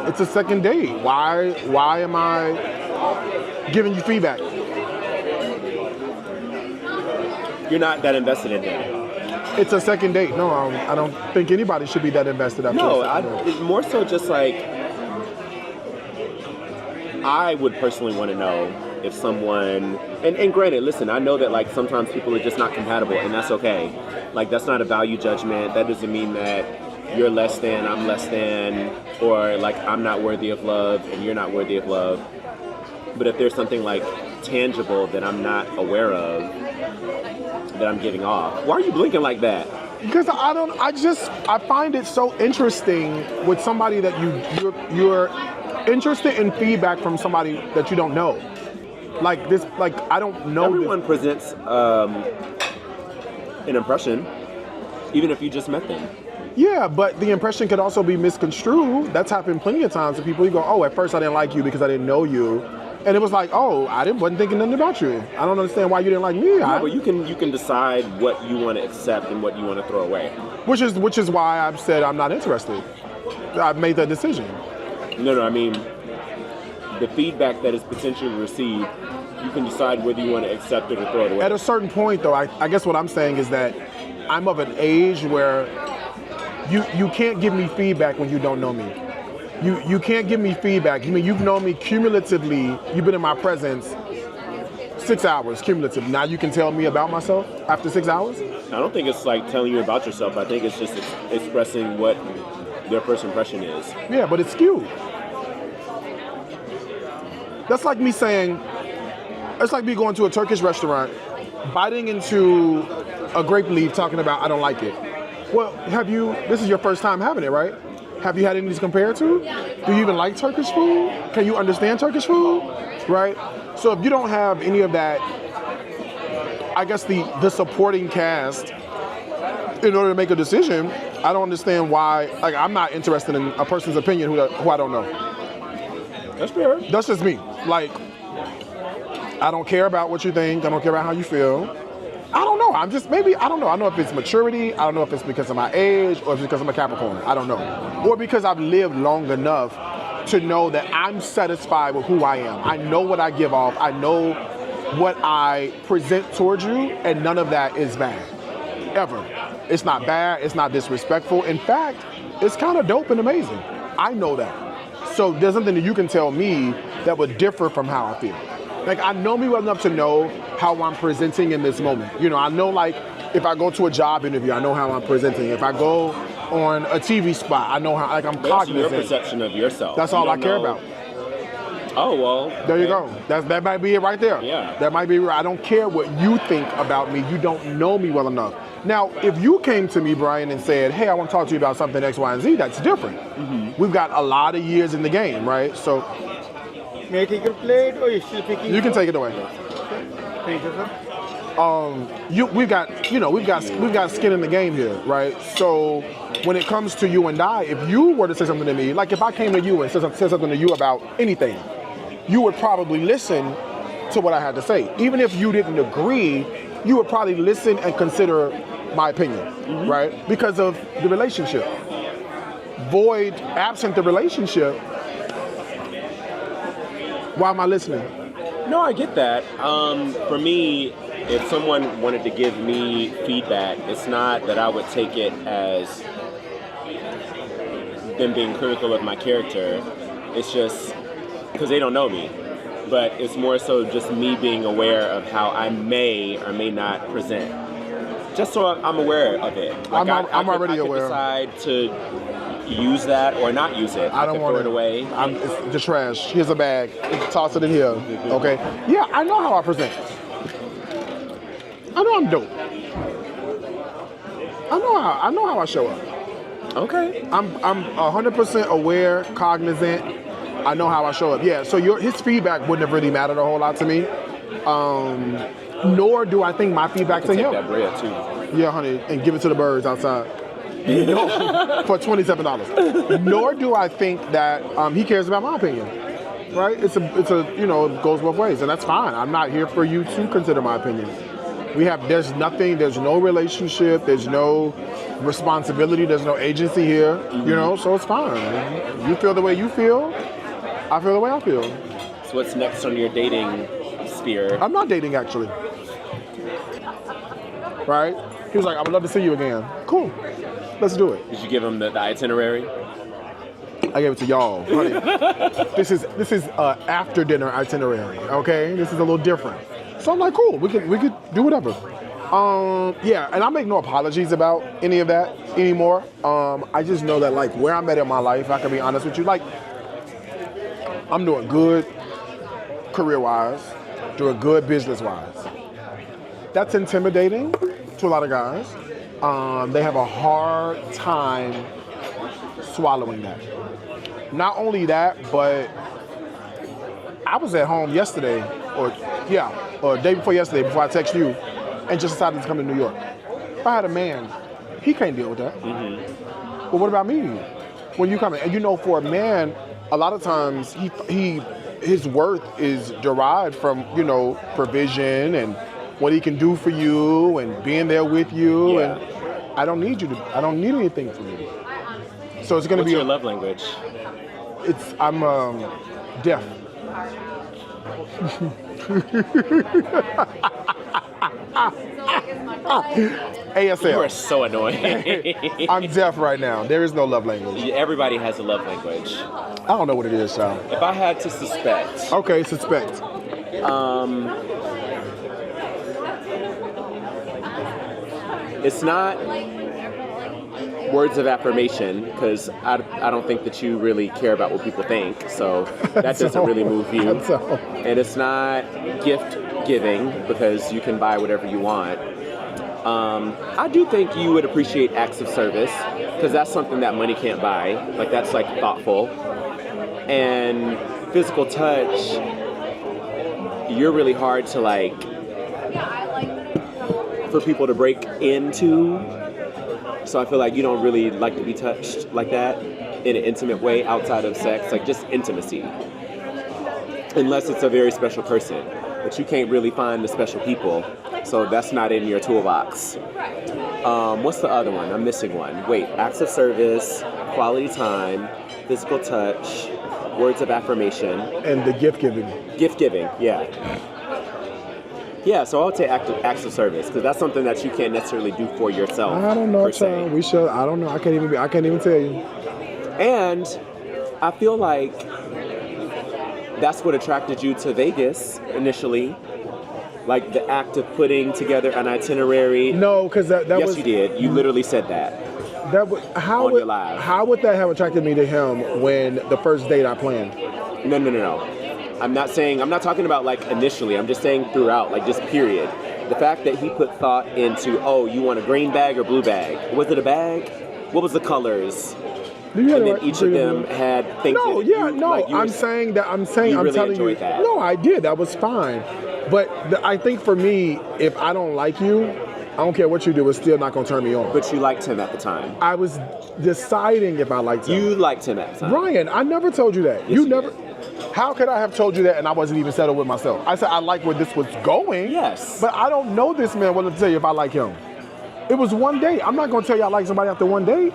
It's a second date. Why am I giving you feedback? You're not that invested in them. It's a second date. No, I don't think anybody should be that invested after No, a second date. it's more so just like I would personally want to know if someone, and granted, listen, I know that like sometimes people are just not compatible, and that's okay. Like that's not a value judgment. That doesn't mean that you're less than, I'm less than, or like I'm not worthy of love and you're not worthy of love. But if there's something like tangible that I'm not aware of, that I'm giving off. Why are you blinking like that? Because I find it so interesting with somebody that you're interested in feedback from somebody that you don't know. Like this, like I don't know. Everyone presents an impression, even if you just met them. Yeah, but the impression could also be misconstrued. That's happened plenty of times to people. You go, oh, at first I didn't like you because I didn't know you. And it was like, oh, wasn't thinking nothing about you. I don't understand why you didn't like me. No, but you can decide what you want to accept and what you want to throw away. Which is why I've said I'm not interested. I've made that decision. No, I mean, the feedback that is potentially received, you can decide whether you want to accept it or throw it away. At a certain point, though, I guess what I'm saying is that I'm of an age where you can't give me feedback when you don't know me. You can't give me feedback. I mean, you've known me cumulatively. You've been in my presence 6 hours cumulative. Now you can tell me about myself after 6 hours? I don't think it's like telling you about yourself. I think it's just expressing what their first impression is. Yeah, but it's skewed. That's like me saying, it's like me going to a Turkish restaurant, biting into a grape leaf, talking about I don't like it. Well, this is your first time having it, right? Have you had any to compare to? Do you even like Turkish food? Can you understand Turkish food? Right? So if you don't have any of that, I guess the supporting cast in order to make a decision, I don't understand why, like I'm not interested in a person's opinion who I don't know. That's fair. That's just me. Like, I don't care about what you think. I don't care about how you feel. I don't know. I don't know. I don't know if it's maturity. I don't know if it's because of my age or if it's because I'm a Capricorn. I don't know. Or because I've lived long enough to know that I'm satisfied with who I am. I know what I give off. I know what I present towards you, and none of that is bad. Ever. It's not bad. It's not disrespectful. In fact, it's kind of dope and amazing. I know that. So there's something that you can tell me that would differ from how I feel. Like, I know me well enough to know how I'm presenting in this moment. You know, I know, like, if I go to a job interview, I know how I'm presenting. If I go on a TV spot, I know how, like, I'm cognizant. That's your perception of yourself. That's all I care about. Oh, well. There you go. That might be it right there. Yeah. That might be, I don't care what you think about me. You don't know me well enough. Now, if you came to me, Brian, and said, hey, I want to talk to you about something X, Y, and Z, that's different. Mm-hmm. We've got a lot of years in the game, right? So, may I take your plate, or you still picking? You can take it away. Thank you, sir. We've got skin in the game here, right? So when it comes to you and I, if you were to say something to me, like if I came to you and said something to you about anything, you would probably listen to what I had to say. Even if you didn't agree, you would probably listen and consider my opinion, mm-hmm. right? Because of the relationship. Absent the relationship, why am I listening? No, I get that. For me, if someone wanted to give me feedback, it's not that I would take it as them being critical of my character. It's just because they don't know me. But it's more so just me being aware of how I may or may not present. Just so I'm aware of it. Like I'm already aware. I could decide to use that or not use it. I don't want throw it away. It's the trash. Here's a bag. Toss it in here. Okay. Yeah, I know how I present. I know I'm dope. I know how I show up. Okay. I'm 100% aware, cognizant. I know how I show up. Yeah. So his feedback wouldn't have really mattered a whole lot to me. Nor do I think my feedback to him. Take that bread too. Yeah, honey, and give it to the birds outside. For $27. Nor do I think that he cares about my opinion. Right? It's a it goes both ways, and that's fine. I'm not here for you to consider my opinion. There's no relationship, there's no responsibility, there's no agency here, mm-hmm. So it's fine. You feel the way you feel, I feel the way I feel. So what's next on your dating sphere? I'm not dating, actually. Right? He was like, I would love to see you again. Cool. Let's do it. Did you give him the itinerary? I gave it to y'all, honey. This is after dinner itinerary. Okay, this is a little different. So I'm like, cool. We could do whatever. Yeah, and I make no apologies about any of that anymore. I just know that like where I'm at in my life, I can be honest with you. Like, I'm doing good career-wise, doing good business-wise. That's intimidating to a lot of guys. They have a hard time swallowing that. Not only that, but I was at home yesterday, or day before yesterday, before I text you, and just decided to come to New York. If I had a man, he can't deal with that. But what about me? When you come in, and you know, for a man, a lot of times his worth is derived from, you know, provision and what he can do for you and being there with you. Yeah. And I don't need anything from you. So it's gonna What's be your love language? I'm deaf. ASL. You are so annoying. I'm deaf right now. There is no love language. Everybody has a love language. I don't know what it is, Sal. If I had to suspect, Okay, suspect. it's not words of affirmation, because I don't think that you really care about what people think, so that doesn't really move you. That's all. And it's not gift giving, because you can buy whatever you want. I do think you would appreciate acts of service, because that's something that money can't buy. Like, that's like thoughtful. And physical touch, you're really hard to like for people to break into. So I feel like you don't really like to be touched like that in an intimate way outside of sex, like just intimacy. Unless it's a very special person. But you can't really find the special people, so that's not in your toolbox. What's the other one? I'm missing one. Wait, acts of service, quality time, physical touch, words of affirmation. And the gift giving. Gift giving, yeah. Yeah, so I would say acts of service, because that's something that you can't necessarily do for yourself. I don't know, per se. child. We should. I don't know. I can't even tell you. And I feel like that's what attracted you to Vegas initially. Like the act of putting together an itinerary. No, because that yes, was. you did. You literally said that. That would, On your live. how would that have attracted me to him when the first date I planned? No. I'm not talking about like initially. I'm just saying throughout, like just period. The fact that he put thought into, oh, you want a green bag or blue bag? Was it a bag? What was the colors? And then each of them had things. No, in it. yeah, You- no. like, you were- I'm saying you I'm really telling you. enjoyed that. No, I did. That was fine. But I think for me, if I don't like you, I don't care what you do. It's still not gonna turn me on. But you liked him at the time. I was deciding if I liked him. You liked him at the time. Ryan, I never told you that. Yes, you you never. did. How could I have told you that and I wasn't even settled with myself? I said I like where this was going. Yes. But I don't know this man well to tell you if I like him. It was one day. I'm not gonna tell you I like somebody after one day.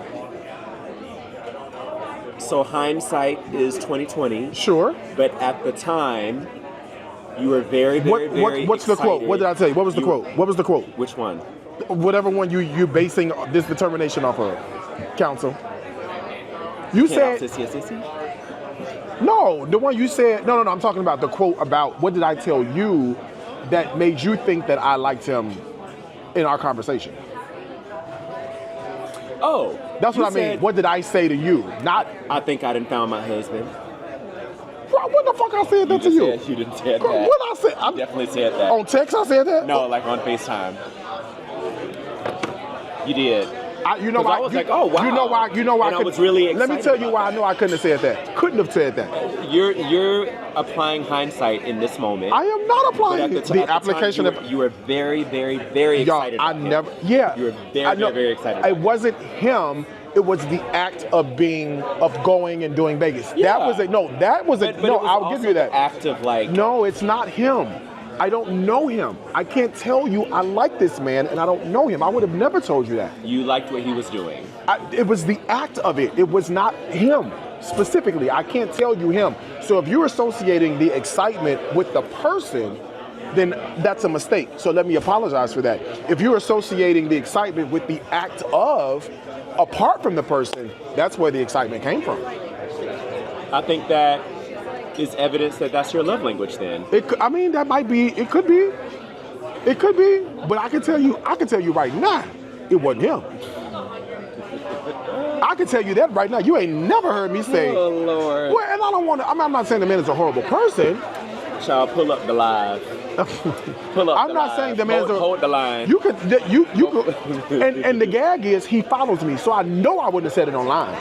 So hindsight is 2020. Sure. But at the time, you were very, very What's the quote? excited. What did I tell you? What was the You- quote? What was the quote? Which one? Whatever one you're basing this determination off of, counsel. You said no. The one you said no. I'm talking about the quote about what did I tell you that made you think that I liked him in our conversation. Oh, That's what I mean. What did I say to you? Not I think I done found my husband. bro, what the fuck I said that to you? You didn't say that. Bro, what I said? You definitely said that. On text I said that? No, like on FaceTime. You did. You know 'Cause why? I was like, oh, wow. You know why? And I was really Let me excited tell you about why I know I couldn't have said that. Couldn't have said that. You're applying hindsight in this moment. I am not But applying at the, the at the application time, of. you were very, very, very Y'all, excited. I about him. never. Yeah. You were very, I know. very excited. It wasn't him. It was the act of going and doing Vegas. Yeah. That was it. No, that was it. But No, it was I'll also give you that. the act of like. No, it's not him. I don't know him. I can't tell you I like this man and I don't know him. I would have never told you that. You liked what he was doing. It was the act of it. It was not him specifically. I can't tell you him. So if you're associating the excitement with the person, then that's a mistake. So let me apologize for that. If you're associating the excitement with the act of, apart from the person, that's where the excitement came from. I think that is evidence that that's your love language. Then I mean, that might be. It could be. It could be. But I can tell you right now, it wasn't him. I can tell you that right now. You ain't never heard me say. Oh Lord. Well, and I don't want to. I'm not saying the man is a horrible person. Child, pull up the live. Pull up. I'm not saying the man's hold the line. You could. And the gag is he follows me, so I know I wouldn't have said it online.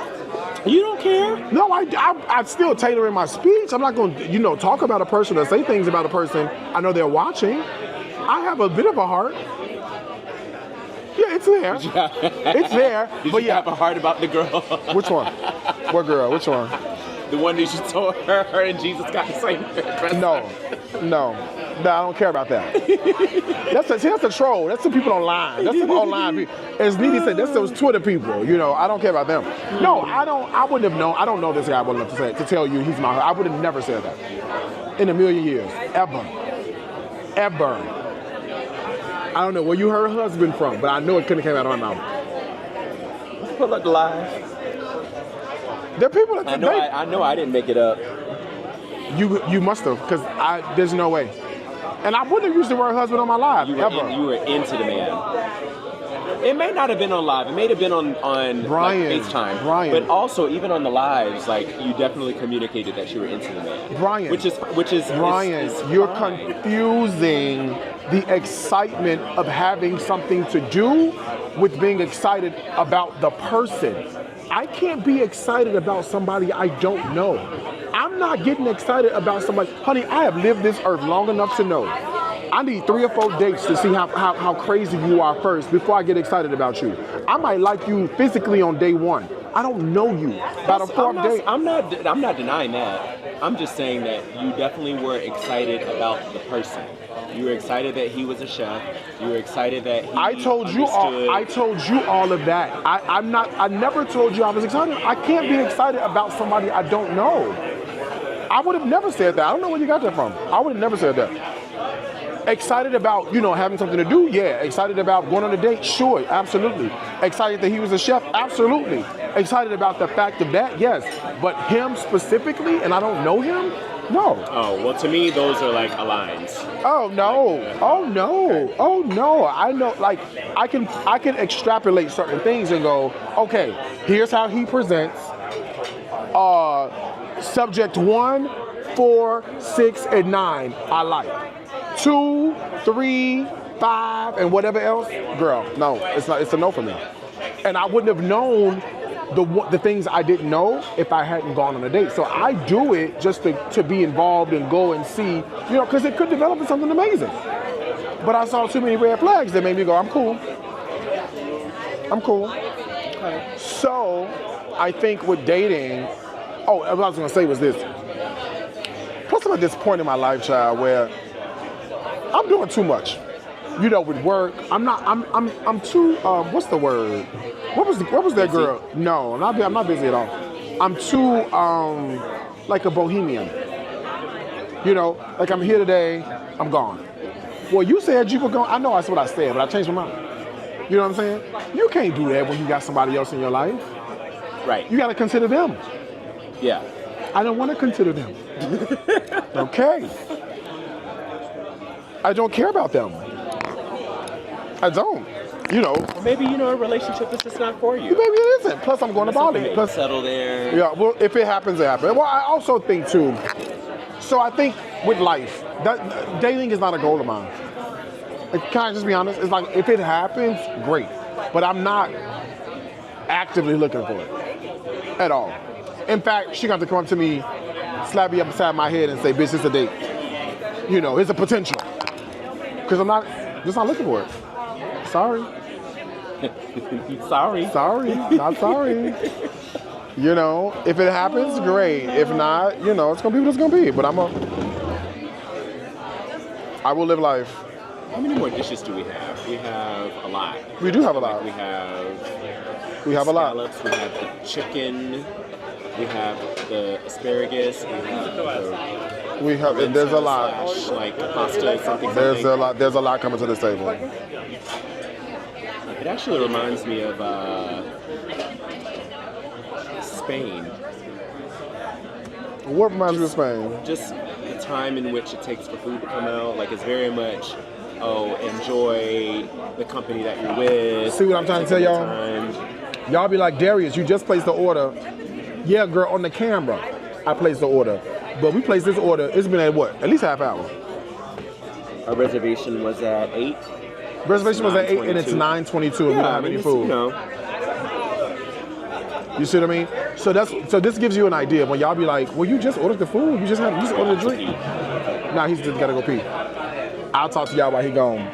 You don't care? No, I'm still tailoring my speech. I'm not going to, talk about a person or say things about a person I know they're watching. I have a bit of a heart. Yeah, it's there. It's there. Did you have a heart about the girl? Which one? What girl? Which one? The one that you told her and Jesus got the same dress. No, I don't care about that. That's a troll. That's the people online. That's the online people. As Nene said, that's those Twitter people. I don't care about them. No, I don't. I wouldn't have known. I don't know this guy well enough to tell you he's my. I would have never said that in a million years, ever. I don't know where you heard husband from, but I know it couldn't have came out of my mouth. Pull up the live. There are people that I know I didn't make it up. You must have, because there's no way. And I wouldn't have used the word husband on my live, you ever. You were into the man. It may not have been on live. It may have been on Brian, like, FaceTime. Brian. But also, even on the lives, like, you definitely communicated that you were into the man. Brian. Which is Brian, you're confusing the excitement of having something to do with being excited about the person. I can't be excited about somebody I don't know. I'm not getting excited about somebody. Honey, I have lived this earth long enough to know I need 3 or 4 dates to see how crazy you are first before I get excited about you. I might like you physically on day 1. I don't know you. By the 4th day. I'm not denying that. I'm just saying that you definitely were excited about the person. You were excited that he was a chef. You were excited that he I told you all of that. I never told you I was excited. I can't be excited about somebody I don't know. I would have never said that. I don't know where you got that from. I would have never said that. Excited about, having something to do? Yeah. Excited about going on a date? Sure, absolutely. Excited that he was a chef? Absolutely. Excited about the fact of that? Yes. But him specifically, and I don't know him? No. Oh, well, to me, those are like aligns. Oh, no. Oh, no. Oh, no. I know, like, I can extrapolate certain things and go, okay, here's how he presents. Subject 1, 4, 6, and 9, I like. 2, 3, 5, and whatever else, girl, no, it's not. It's a no for me. And I wouldn't have known the things I didn't know if I hadn't gone on a date. So I do it just to be involved and go and see, because it could develop into something amazing. But I saw too many red flags that made me go, I'm cool. Okay. So I think with dating, what I was gonna say was this. Plus I'm at this point in my life, child, where I'm doing too much. With work, I'm too. What's the word? What was that girl? No, I'm not busy at all. I'm too like a bohemian. Like I'm here today, I'm gone. Well, you said you were gone. I know that's what I said, but I changed my mind. You know what I'm saying? You can't do that when you got somebody else in your life. Right. You got to consider them. Yeah. I don't want to consider them. Okay. I don't care about them. I don't. Or maybe a relationship is just not for you. Maybe it isn't. Plus, I'm going to Bali. Okay. Plus, settle there. Yeah. Well, if it happens, it happens. Well, I also think too. So I think with life, that dating is not a goal of mine. Can I just be honest? It's like if it happens, great. But I'm not actively looking for it at all. In fact, she got to come up to me, slap me up beside my head, and say, "Bitch, it's a date. It's a potential." Because I'm just not looking for it. Sorry. Sorry. Not sorry. If it happens, great. If not, it's going to be what it's going to be. But I will live life. How many more dishes do we have? We have a lot. We do have a lot. We have a lot. Scallops, we have the chicken, we have the asparagus, we have there's a lot. Like pasta, something. There's a lot coming to this table. It actually reminds me of Spain. What reminds you of Spain? Just the time in which it takes for food to come out. Like, it's very much, enjoy the company that you're with. See what I'm trying to tell y'all? Y'all be like, Darius, you just placed the order. Yeah, girl, on the camera, I placed the order. But we placed this order, it's been at what? At least half hour. Our reservation was at 8. Reservation was at 8 and it's 9:22 and we don't have any food. You see what I mean? So this gives you an idea. When y'all be like, well, you just ordered the food, you just ordered a drink. Nah, he's just gotta go pee. I'll talk to y'all while he gone.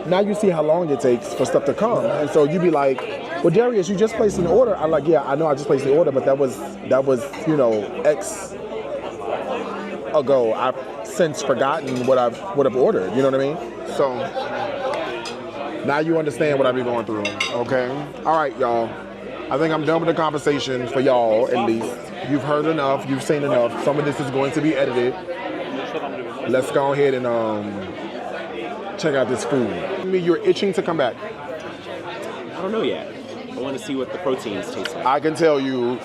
Now you see how long it takes for stuff to come. And so you be like, well, Darius, you just placed an order. I'm like, yeah, I know I just placed the order, but that was, X ago. I've since forgotten what I've ordered. You know what I mean? So now you understand what I've been going through. Okay? All right, y'all. I think I'm done with the conversation for y'all, at least. You've heard enough. You've seen enough. Some of this is going to be edited. Let's go ahead and check out this food. You're itching to come back. I don't know yet. I want to see what the proteins taste like. I can tell you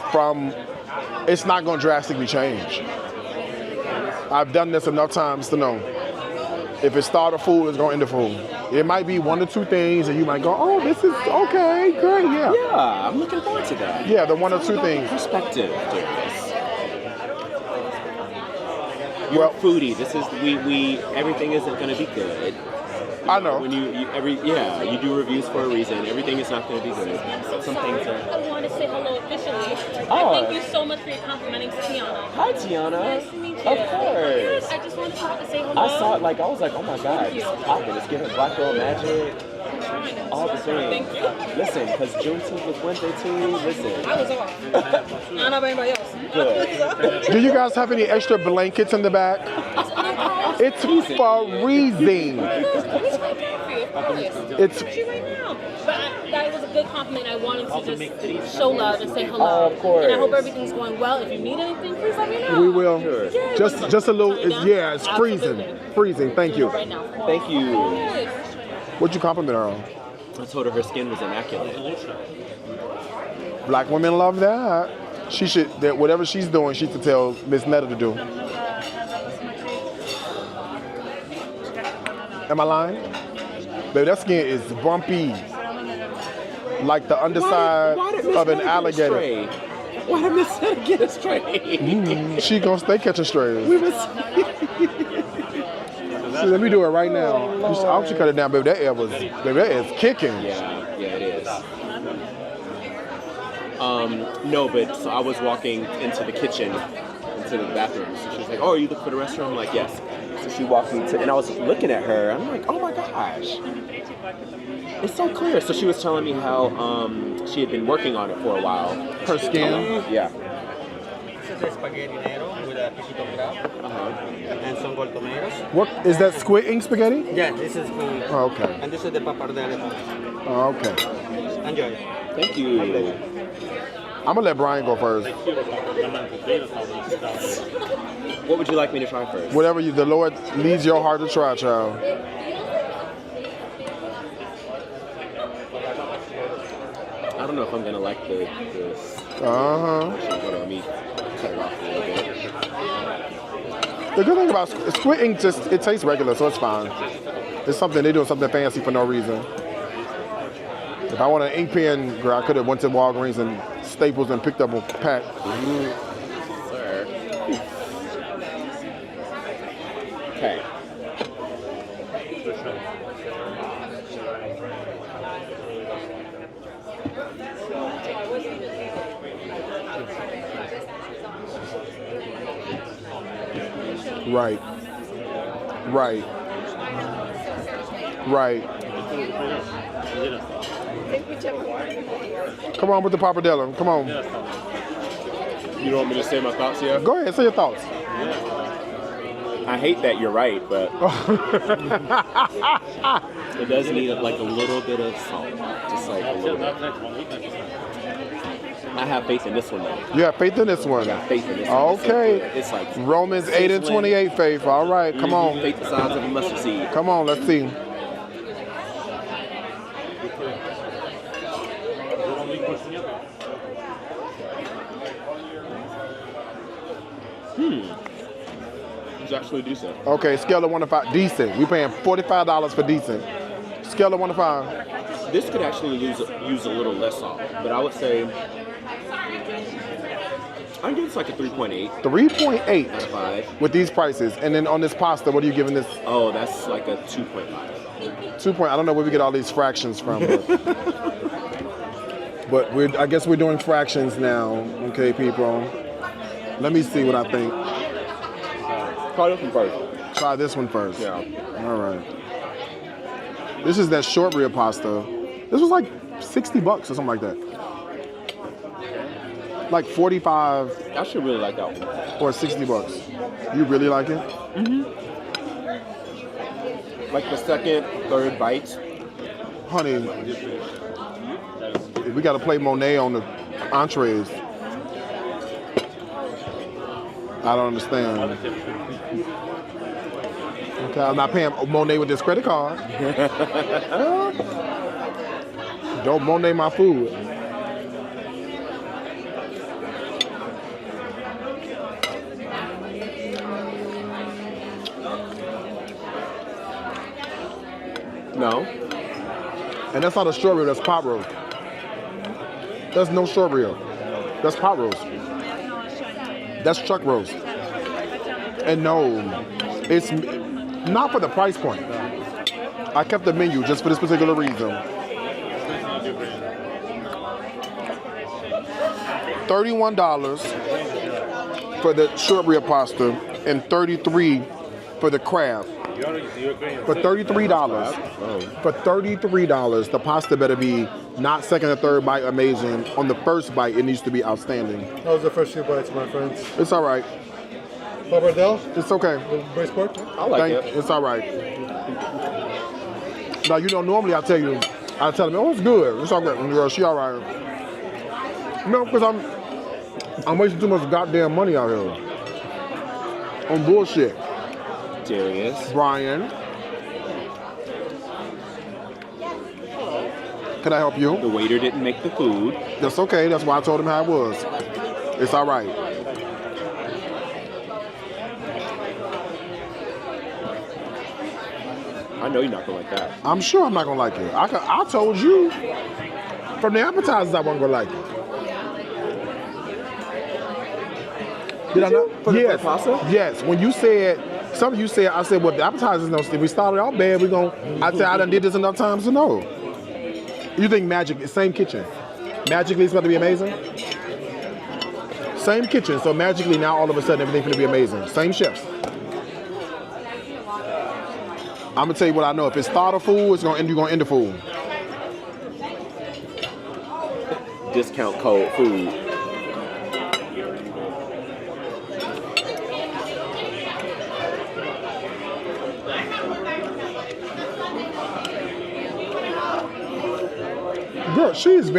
it's not going to drastically change. I've done this enough times to know. If it started food, it's going to end the food. It might be 1 or 2 things and you might go, oh, this is okay, great, yeah. Yeah, I'm looking forward to that. Yeah, the 1 or 2 things. Perspective, You're a foodie. This is everything isn't going to be good. I know. When you do reviews for a reason. Everything is not going to be good. Some things are. I want to say hello officially. Oh. Thank you so much for your compliment. My name's Tiana. Hi, Tiana. Nice to meet you. Of course. I just wanted to say hello. I saw it. I was like, oh my God, it's popping. It's giving Black Girl Magic. All the things. Thank you. Listen, because Juneteenth was Wednesday too. Listen. I was off. Not about anybody else. Good. Do you guys have any extra blankets in the back? It's freezing. It's right now. But that was a good compliment. I wanted to just show love and say hello. Oh, of course. And I hope everything's going well. If you need anything, please let me know. We will. Sure. Yeah, Just a little. It's freezing. Absolutely. Freezing. Thank you. Right now. Thank you. Yes. What'd you compliment her on? I told her her skin was immaculate. Black women love that. She should. That whatever she's doing, she should tell Miss Netta to do. Am I lying? Baby, that skin is bumpy. Like the underside of an alligator. Why did Miss Netta get a stray? She gonna stay catching strays. See, let me do it right now. I hope she cut it down, baby. That air is kicking. Yeah, it is. No, but so I was walking into the kitchen, into the bathroom. So she was like, "Oh, are you looking for the restaurant?" I'm like, "Yes." So she walked me to, and I was looking at her. I'm like, "Oh my gosh, it's so clear." So she was telling me how she had been working on it for a while. Her skin. Yeah. This is spaghetti negro with a piquito crab and some gold tomatoes. What is that? Squid ink spaghetti? Yeah, this is good. Oh, okay. And this is the pappardelle. Oh, okay. Enjoy. Thank you. I'm gonna let Brian go first. What would you like me to try first? Whatever the Lord leads your heart to try, child. I don't know if I'm gonna like this. Actually, hold on, let me cut it off a little bit. The good thing about squid ink, it tastes regular, so it's fine. It's something they're doing something fancy for no reason. If I want an ink pen, girl, I could have went to Walgreens and Staples and picked up a pack. Sir. Okay. Right. Come on with the pappardelle. Come on. You don't want me to say my thoughts here? Go ahead, say your thoughts. I hate that you're right, but it does need like a little bit of salt. Just like a little bit. I have faith in this one though. You have faith in this one? I got faith in this one. Okay. It's like Romans 8 and 28 faith. All right, come on. Faith the size of a mustard seed. Come on, let's see. It's actually decent. Okay, scale of 1 to 5. Decent. We paying $45 for decent. Scale of 1 to 5. This could actually use a little less salt, but I would say I'd give this like a 3.8. 3.8 out of 5. with these prices. And then on this pasta, what are you giving this? Oh, that's like a 2.5. 2 point. I don't know where we get all these fractions from. But I guess we're doing fractions now. Okay, people. Let me see what I think. Try this one first. Try this one first. Yeah. All right. This is that short rib pasta. This was like $60 or something like that. Like 45 I should really like that one. or $60. You really like it? Like the second, third bites. Honey, we got to play Monet on the entrees. I don't understand. Okay, I'm not paying Monet with this credit card. Don't Monet my food. No. And that's not a short rib, that's pot roast. That's no short rib. That's pot roast. That's chuck roast. And no, it's not for the price point. I kept the menu just for this particular reason. $31 for the short rib pasta and $33 for the crab. For $33, the pasta better be not second or third bite amazing. On the first bite, it needs to be outstanding. That was the first 2 bites, my friends. It's all right. Barbardelle, It's okay. the braised pork. I like it. It's all right. Now, you know, normally I tell them, oh, it's good. It's all right. Girl, she all right. No, because I'm wasting too much goddamn money out here on bullshit. Darius. Brian. Can I help you? The waiter didn't make the food. That's okay. That's why I told him how it was. It's all right. I know you're not gonna like that. I'm sure I'm not gonna like it. I told you from the appetizers I wasn't gonna like it. Did I not? For the Yes. pasta? Yes. When you said something, you said I said, well, the appetizers no. If we started out bad, we gonna. I said I done did this enough times to know. You think magic? Same kitchen. Magically, it's about to be amazing. Same kitchen, so magically now all of a sudden everything's gonna be amazing. Same chefs. I'm gonna tell you what I know. If it's starter food, you're gonna end the food. Discount code food. Girl, she's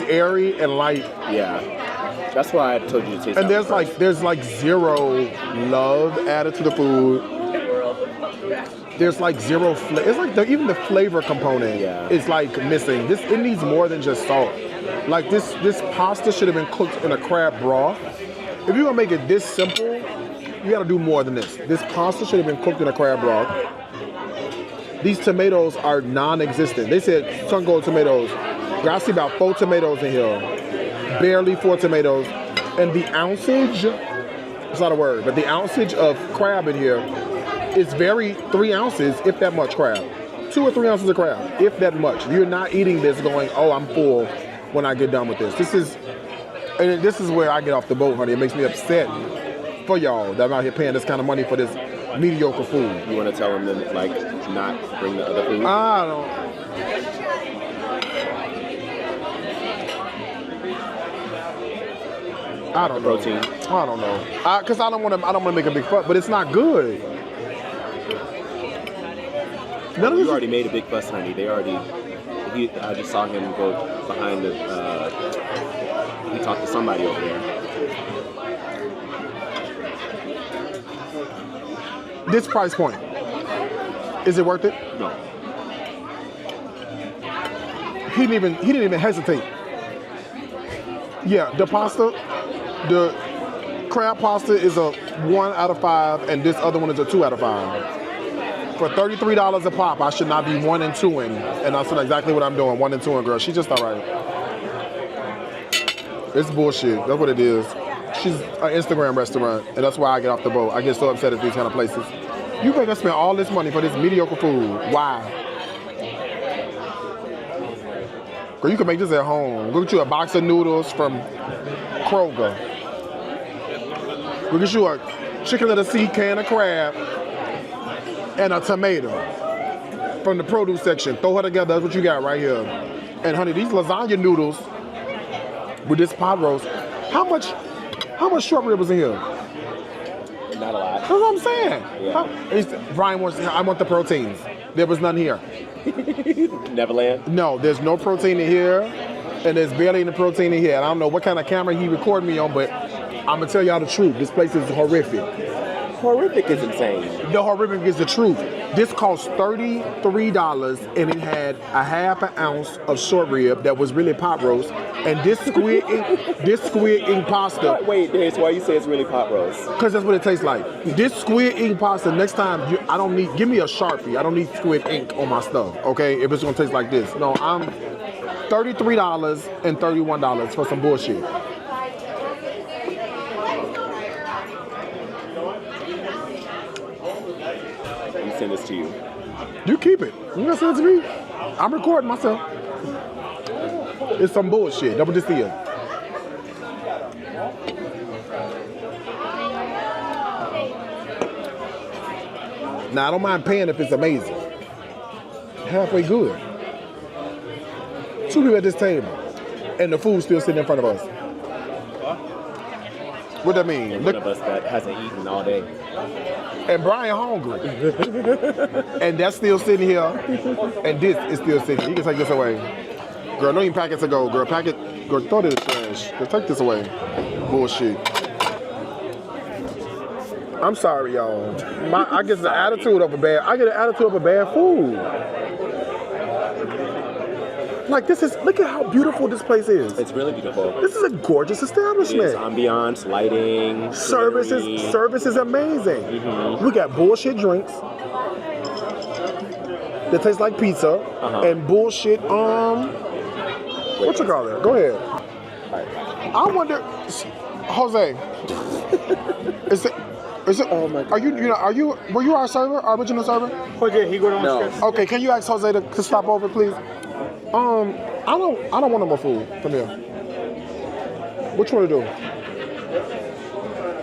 airy and light. Yeah. That's why I told you to taste And that one there's like zero love added to the food. There's like zero flavor. It's like even the flavor component is like missing. It needs more than just salt. Like this pasta should have been cooked in a crab broth. If you're gonna make it this simple, you gotta do more than this. This pasta should have been cooked in a crab broth. These tomatoes are non-existent. They said sun gold tomatoes. I see about 4 tomatoes in here. Barely 4 tomatoes. And the ounceage, it's not a word, but the ounceage of crab in here is 3 ounces, if that much crab. 2 or 3 ounces of crab, if that much. You're not eating this going, oh, I'm full when I get done with this. This is where I get off the boat, honey. It makes me upset for y'all that I'm out here paying this kind of money for this mediocre food. You want to tell them to like not bring the other food? I don't. I don't know. Protein. I don't know. Cause I don't want to make a big fuss, but it's not good. None of You this. already made a big fuss, honey. I just saw him go behind the. He talked to somebody over there. This price point, is it worth it? No. He didn't even hesitate. Yeah, the pasta, the crab pasta is a 1 out of 5, and this other one is a 2 out of 5. For $33 a pop, I should not be 1 and 2-ing, and that's exactly what I'm doing, 1 and 2-ing, girl. She's just all right. It's bullshit. That's what it is. She's an Instagram restaurant, and that's why I get off the boat. I get so upset at these kind of places. You make us spend all this money for this mediocre food. Why? Girl, you can make this at home. Go get you a box of noodles from Kroger. Go get you a chicken little sea can of crab and a tomato from the produce section. Throw her together. That's what you got right here. And honey, these lasagna noodles with this pot roast. How much short rib was in here? Not a lot. That's what I'm saying. Yeah. Brian wants. I want the proteins. There was none here. Neverland? No, there's no protein in here, and there's barely any protein in here. And I don't know what kind of camera he recorded me on, but I'm gonna tell y'all the truth. This place is horrific. Horrific is insane. The horrific is the truth. This cost $33, and it had a half an ounce of short rib that was really pot roast, and this squid ink pasta. Wait, Dave, why you say it's really pot roast? Because that's what it tastes like. This squid ink pasta, next time, I don't need, give me a Sharpie. I don't need squid ink on my stuff, okay? If it's gonna taste like this. No, I'm $33 and $31 for some bullshit. Let me send this to you. You keep it. You gonna send it to me? I'm recording myself. It's some bullshit. Double this here. Now, I don't mind paying if it's amazing. Halfway good. 2 people at this table, and the food's still sitting in front of us. What that mean? And one of us that hasn't eaten all day. And Brian hungry. And that's still sitting here, and this is still sitting here. You can take this away. Girl, don't even pack it to go, girl. Pack it, girl, throw it in the trash. Girl, take this away. Bullshit. I'm sorry, y'all. I get the attitude of a bad. I get an attitude of a bad food. Like this is. Look at how beautiful this place is. It's really beautiful. This is a gorgeous establishment. It's ambiance, lighting, Service is amazing. Mm-hmm. We got bullshit drinks that taste like pizza and bullshit. What you call it? Go ahead. I wonder, Jose. Is it? Oh my! Were you our server, our original server? Okay, he go downstairs. No. Okay, can you ask Jose to stop over, please? I don't want no more food from here. What you want to do?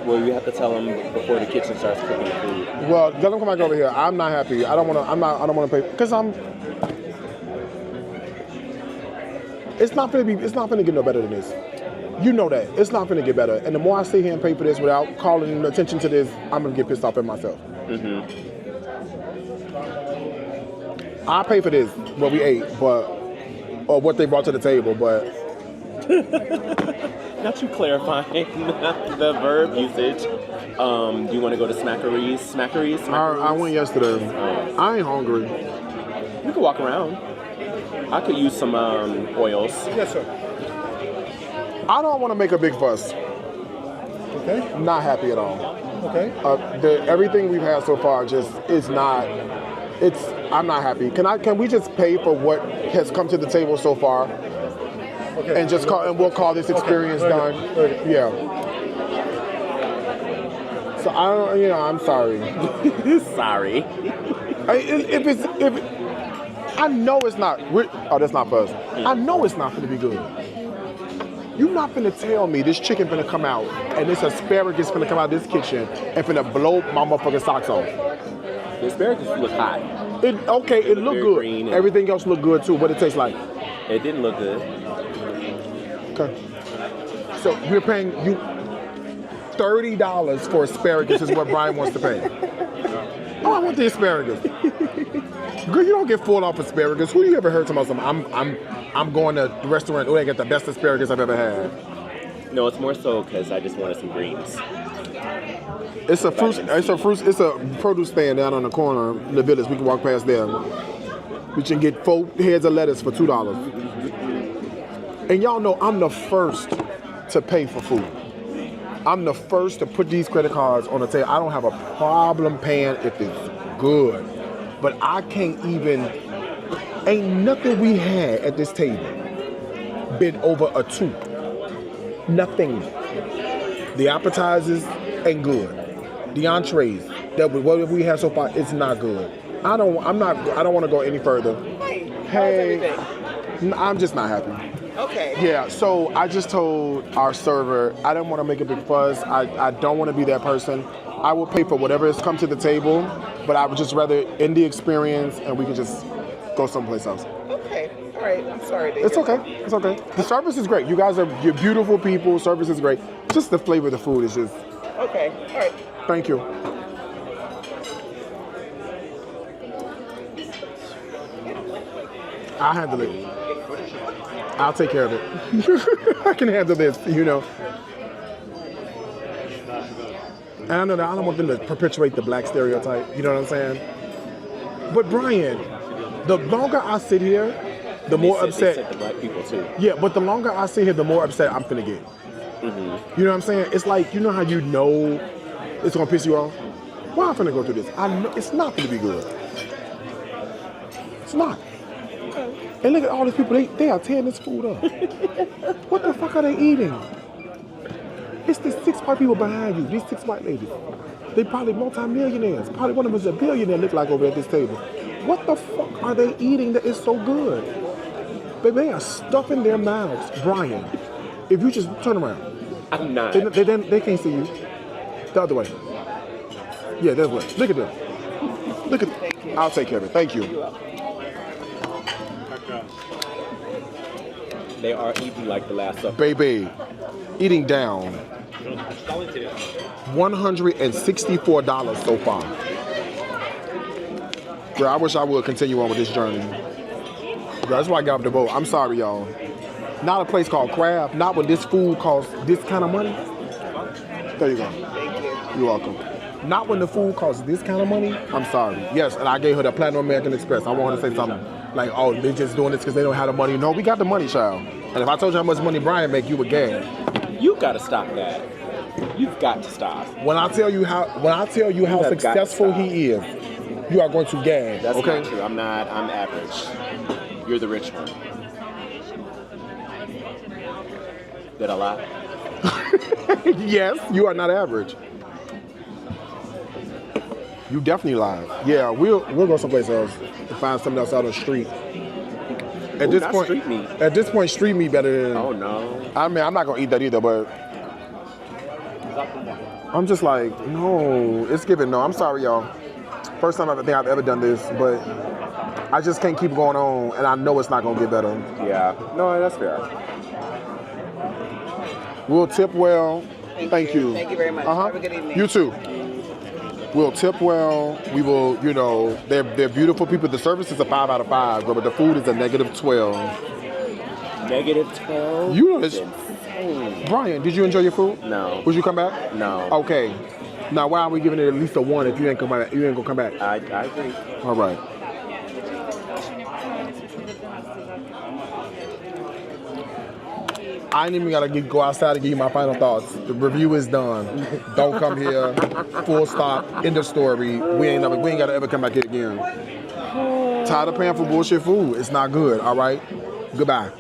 Well, you have to tell them before the kitchen starts cooking the food. Well, let them come back over here. I'm not happy. I don't want to pay because it's not gonna get no better than this. You know that. It's not gonna get better. And the more I sit here and pay for this without calling attention to this, I'm gonna get pissed off at myself. Mm-hmm. I pay for this, what we ate, or what they brought to the table, but Not you clarifying the verb usage. Do you want to go to Smackeries? I went yesterday. I ain't hungry. You can walk around. I could use some oils. Yes, sir. I don't want to make a big fuss. Okay. I'm not happy at all. Okay. Everything we've had so far just is not. I'm not happy. Can we just pay for what has come to the table so far, Okay. and we'll call this experience done. Okay. Yeah. So I'm sorry. Sorry. I know it's not. That's not fuzz. I know it's not going to be good. You're not going to tell me this chicken going to come out and this asparagus going to come out of this kitchen and finna blow my motherfucking socks off. The asparagus look hot. It looked good. Green Everything else looked good too. What it tastes like? It didn't look good. Okay. So we're paying you $30 for asparagus is what Brian wants to pay. Oh, I want the asparagus. Girl, you don't get full off asparagus. Who you ever heard about something? I'm going to the restaurant. Oh, they got the best asparagus I've ever had. No, it's more so because I just wanted some greens. It's a produce stand down on the corner in the village. We can walk past there. We can get 4 heads of lettuce for $2. And y'all know I'm the first to pay for food. I'm the first to put these credit cards on the table. I don't have a problem paying if it's good. But I can't even, ain't nothing we had at this table been over a 2. Nothing. The appetizers ain't good. The entrees, whatever we have so far, it's not good. I don't want to go any further. Hey, how's Hey, everything? I'm just not happy. Okay. Yeah, so I just told our server, I didn't want to make a big fuss. I don't want to be that person. I will pay for whatever has come to the table, but I would just rather end the experience and we can just go someplace else. Okay. All right. I'm sorry. To It's hear okay. It's okay. The service is great. You're beautiful people. Service is great. Just the flavor of the food is just. that. Okay. All right. Thank you. I'll handle it. I'll take care of it. I can handle this, you know. And I know that I don't want them to perpetuate the black stereotype. You know what I'm saying? But Brian, the longer I sit here, the more They upset. said the black people too. Yeah, but the longer I sit here, the more upset I'm finna get. You know what I'm saying? It's like, you know how you know it's gonna piss you off? Why I'm finna go through this? I know it's not gonna be good. It's not. And look at all these people, they are tearing this food up. What the fuck are they eating? It's the 6 white people behind you, these 6 white ladies. They probably multi-millionaires. Probably one of them is a billionaire look like over at this table. What the fuck are they eating that is so good? Baby, they are stuffing their mouths. Brian, if you just turn around. I'm not. They can't see you. The other way. Yeah, that way. Look at them. Look at them. I'll take care of it. Thank you. They are eating like the Last Supper. Baby, eating down $164 so far. Girl, I wish I would continue on with this journey. Girl, that's why I got up the boat. I'm sorry, y'all. Not a place called Crab. Not when this food costs this kind of money. There you go. You're welcome. Not when the food costs this kind of money. I'm sorry. Yes, and I gave her the Platinum American Express. I want her to say something like, oh, they're just doing this because they don't have the money. No, we got the money, child. And if I told you how much money Brian make, you would gag. You gotta stop that. You've got to stop. When I tell you how successful he is, you are going to gag. That's okay? not true. I'm not. I'm average. You're the rich one. Did I lie? Yes, you are not average. You definitely lied. Yeah, we'll go someplace else and find something else out on the street. At this not point, street meat. At this point, street meat better than. Oh no. I mean, I'm not gonna eat that either, but I'm just like, no, it's giving no. I'm sorry, y'all. First time I think I've ever done this, but I just can't keep going on, and I know it's not gonna get better. Yeah. No, that's fair. We'll tip well. Thank you. Thank you very much. Have a good evening. You too. We'll tip well. We will, you know, they're beautiful people. The service is a 5 out of 5, but the food is a -12. -12? You know this. Brian, did you enjoy your food? No. Would you come back? No. Okay. Now, why are we giving it at least a 1 if you ain't come back? You ain't gonna come back. I agree. All right. I ain't even gotta go outside and give you my final thoughts. The review is done. Don't come here. Full stop. End of story. We ain't gotta ever come back here again. Tired of paying for bullshit food. It's not good. All right. Goodbye.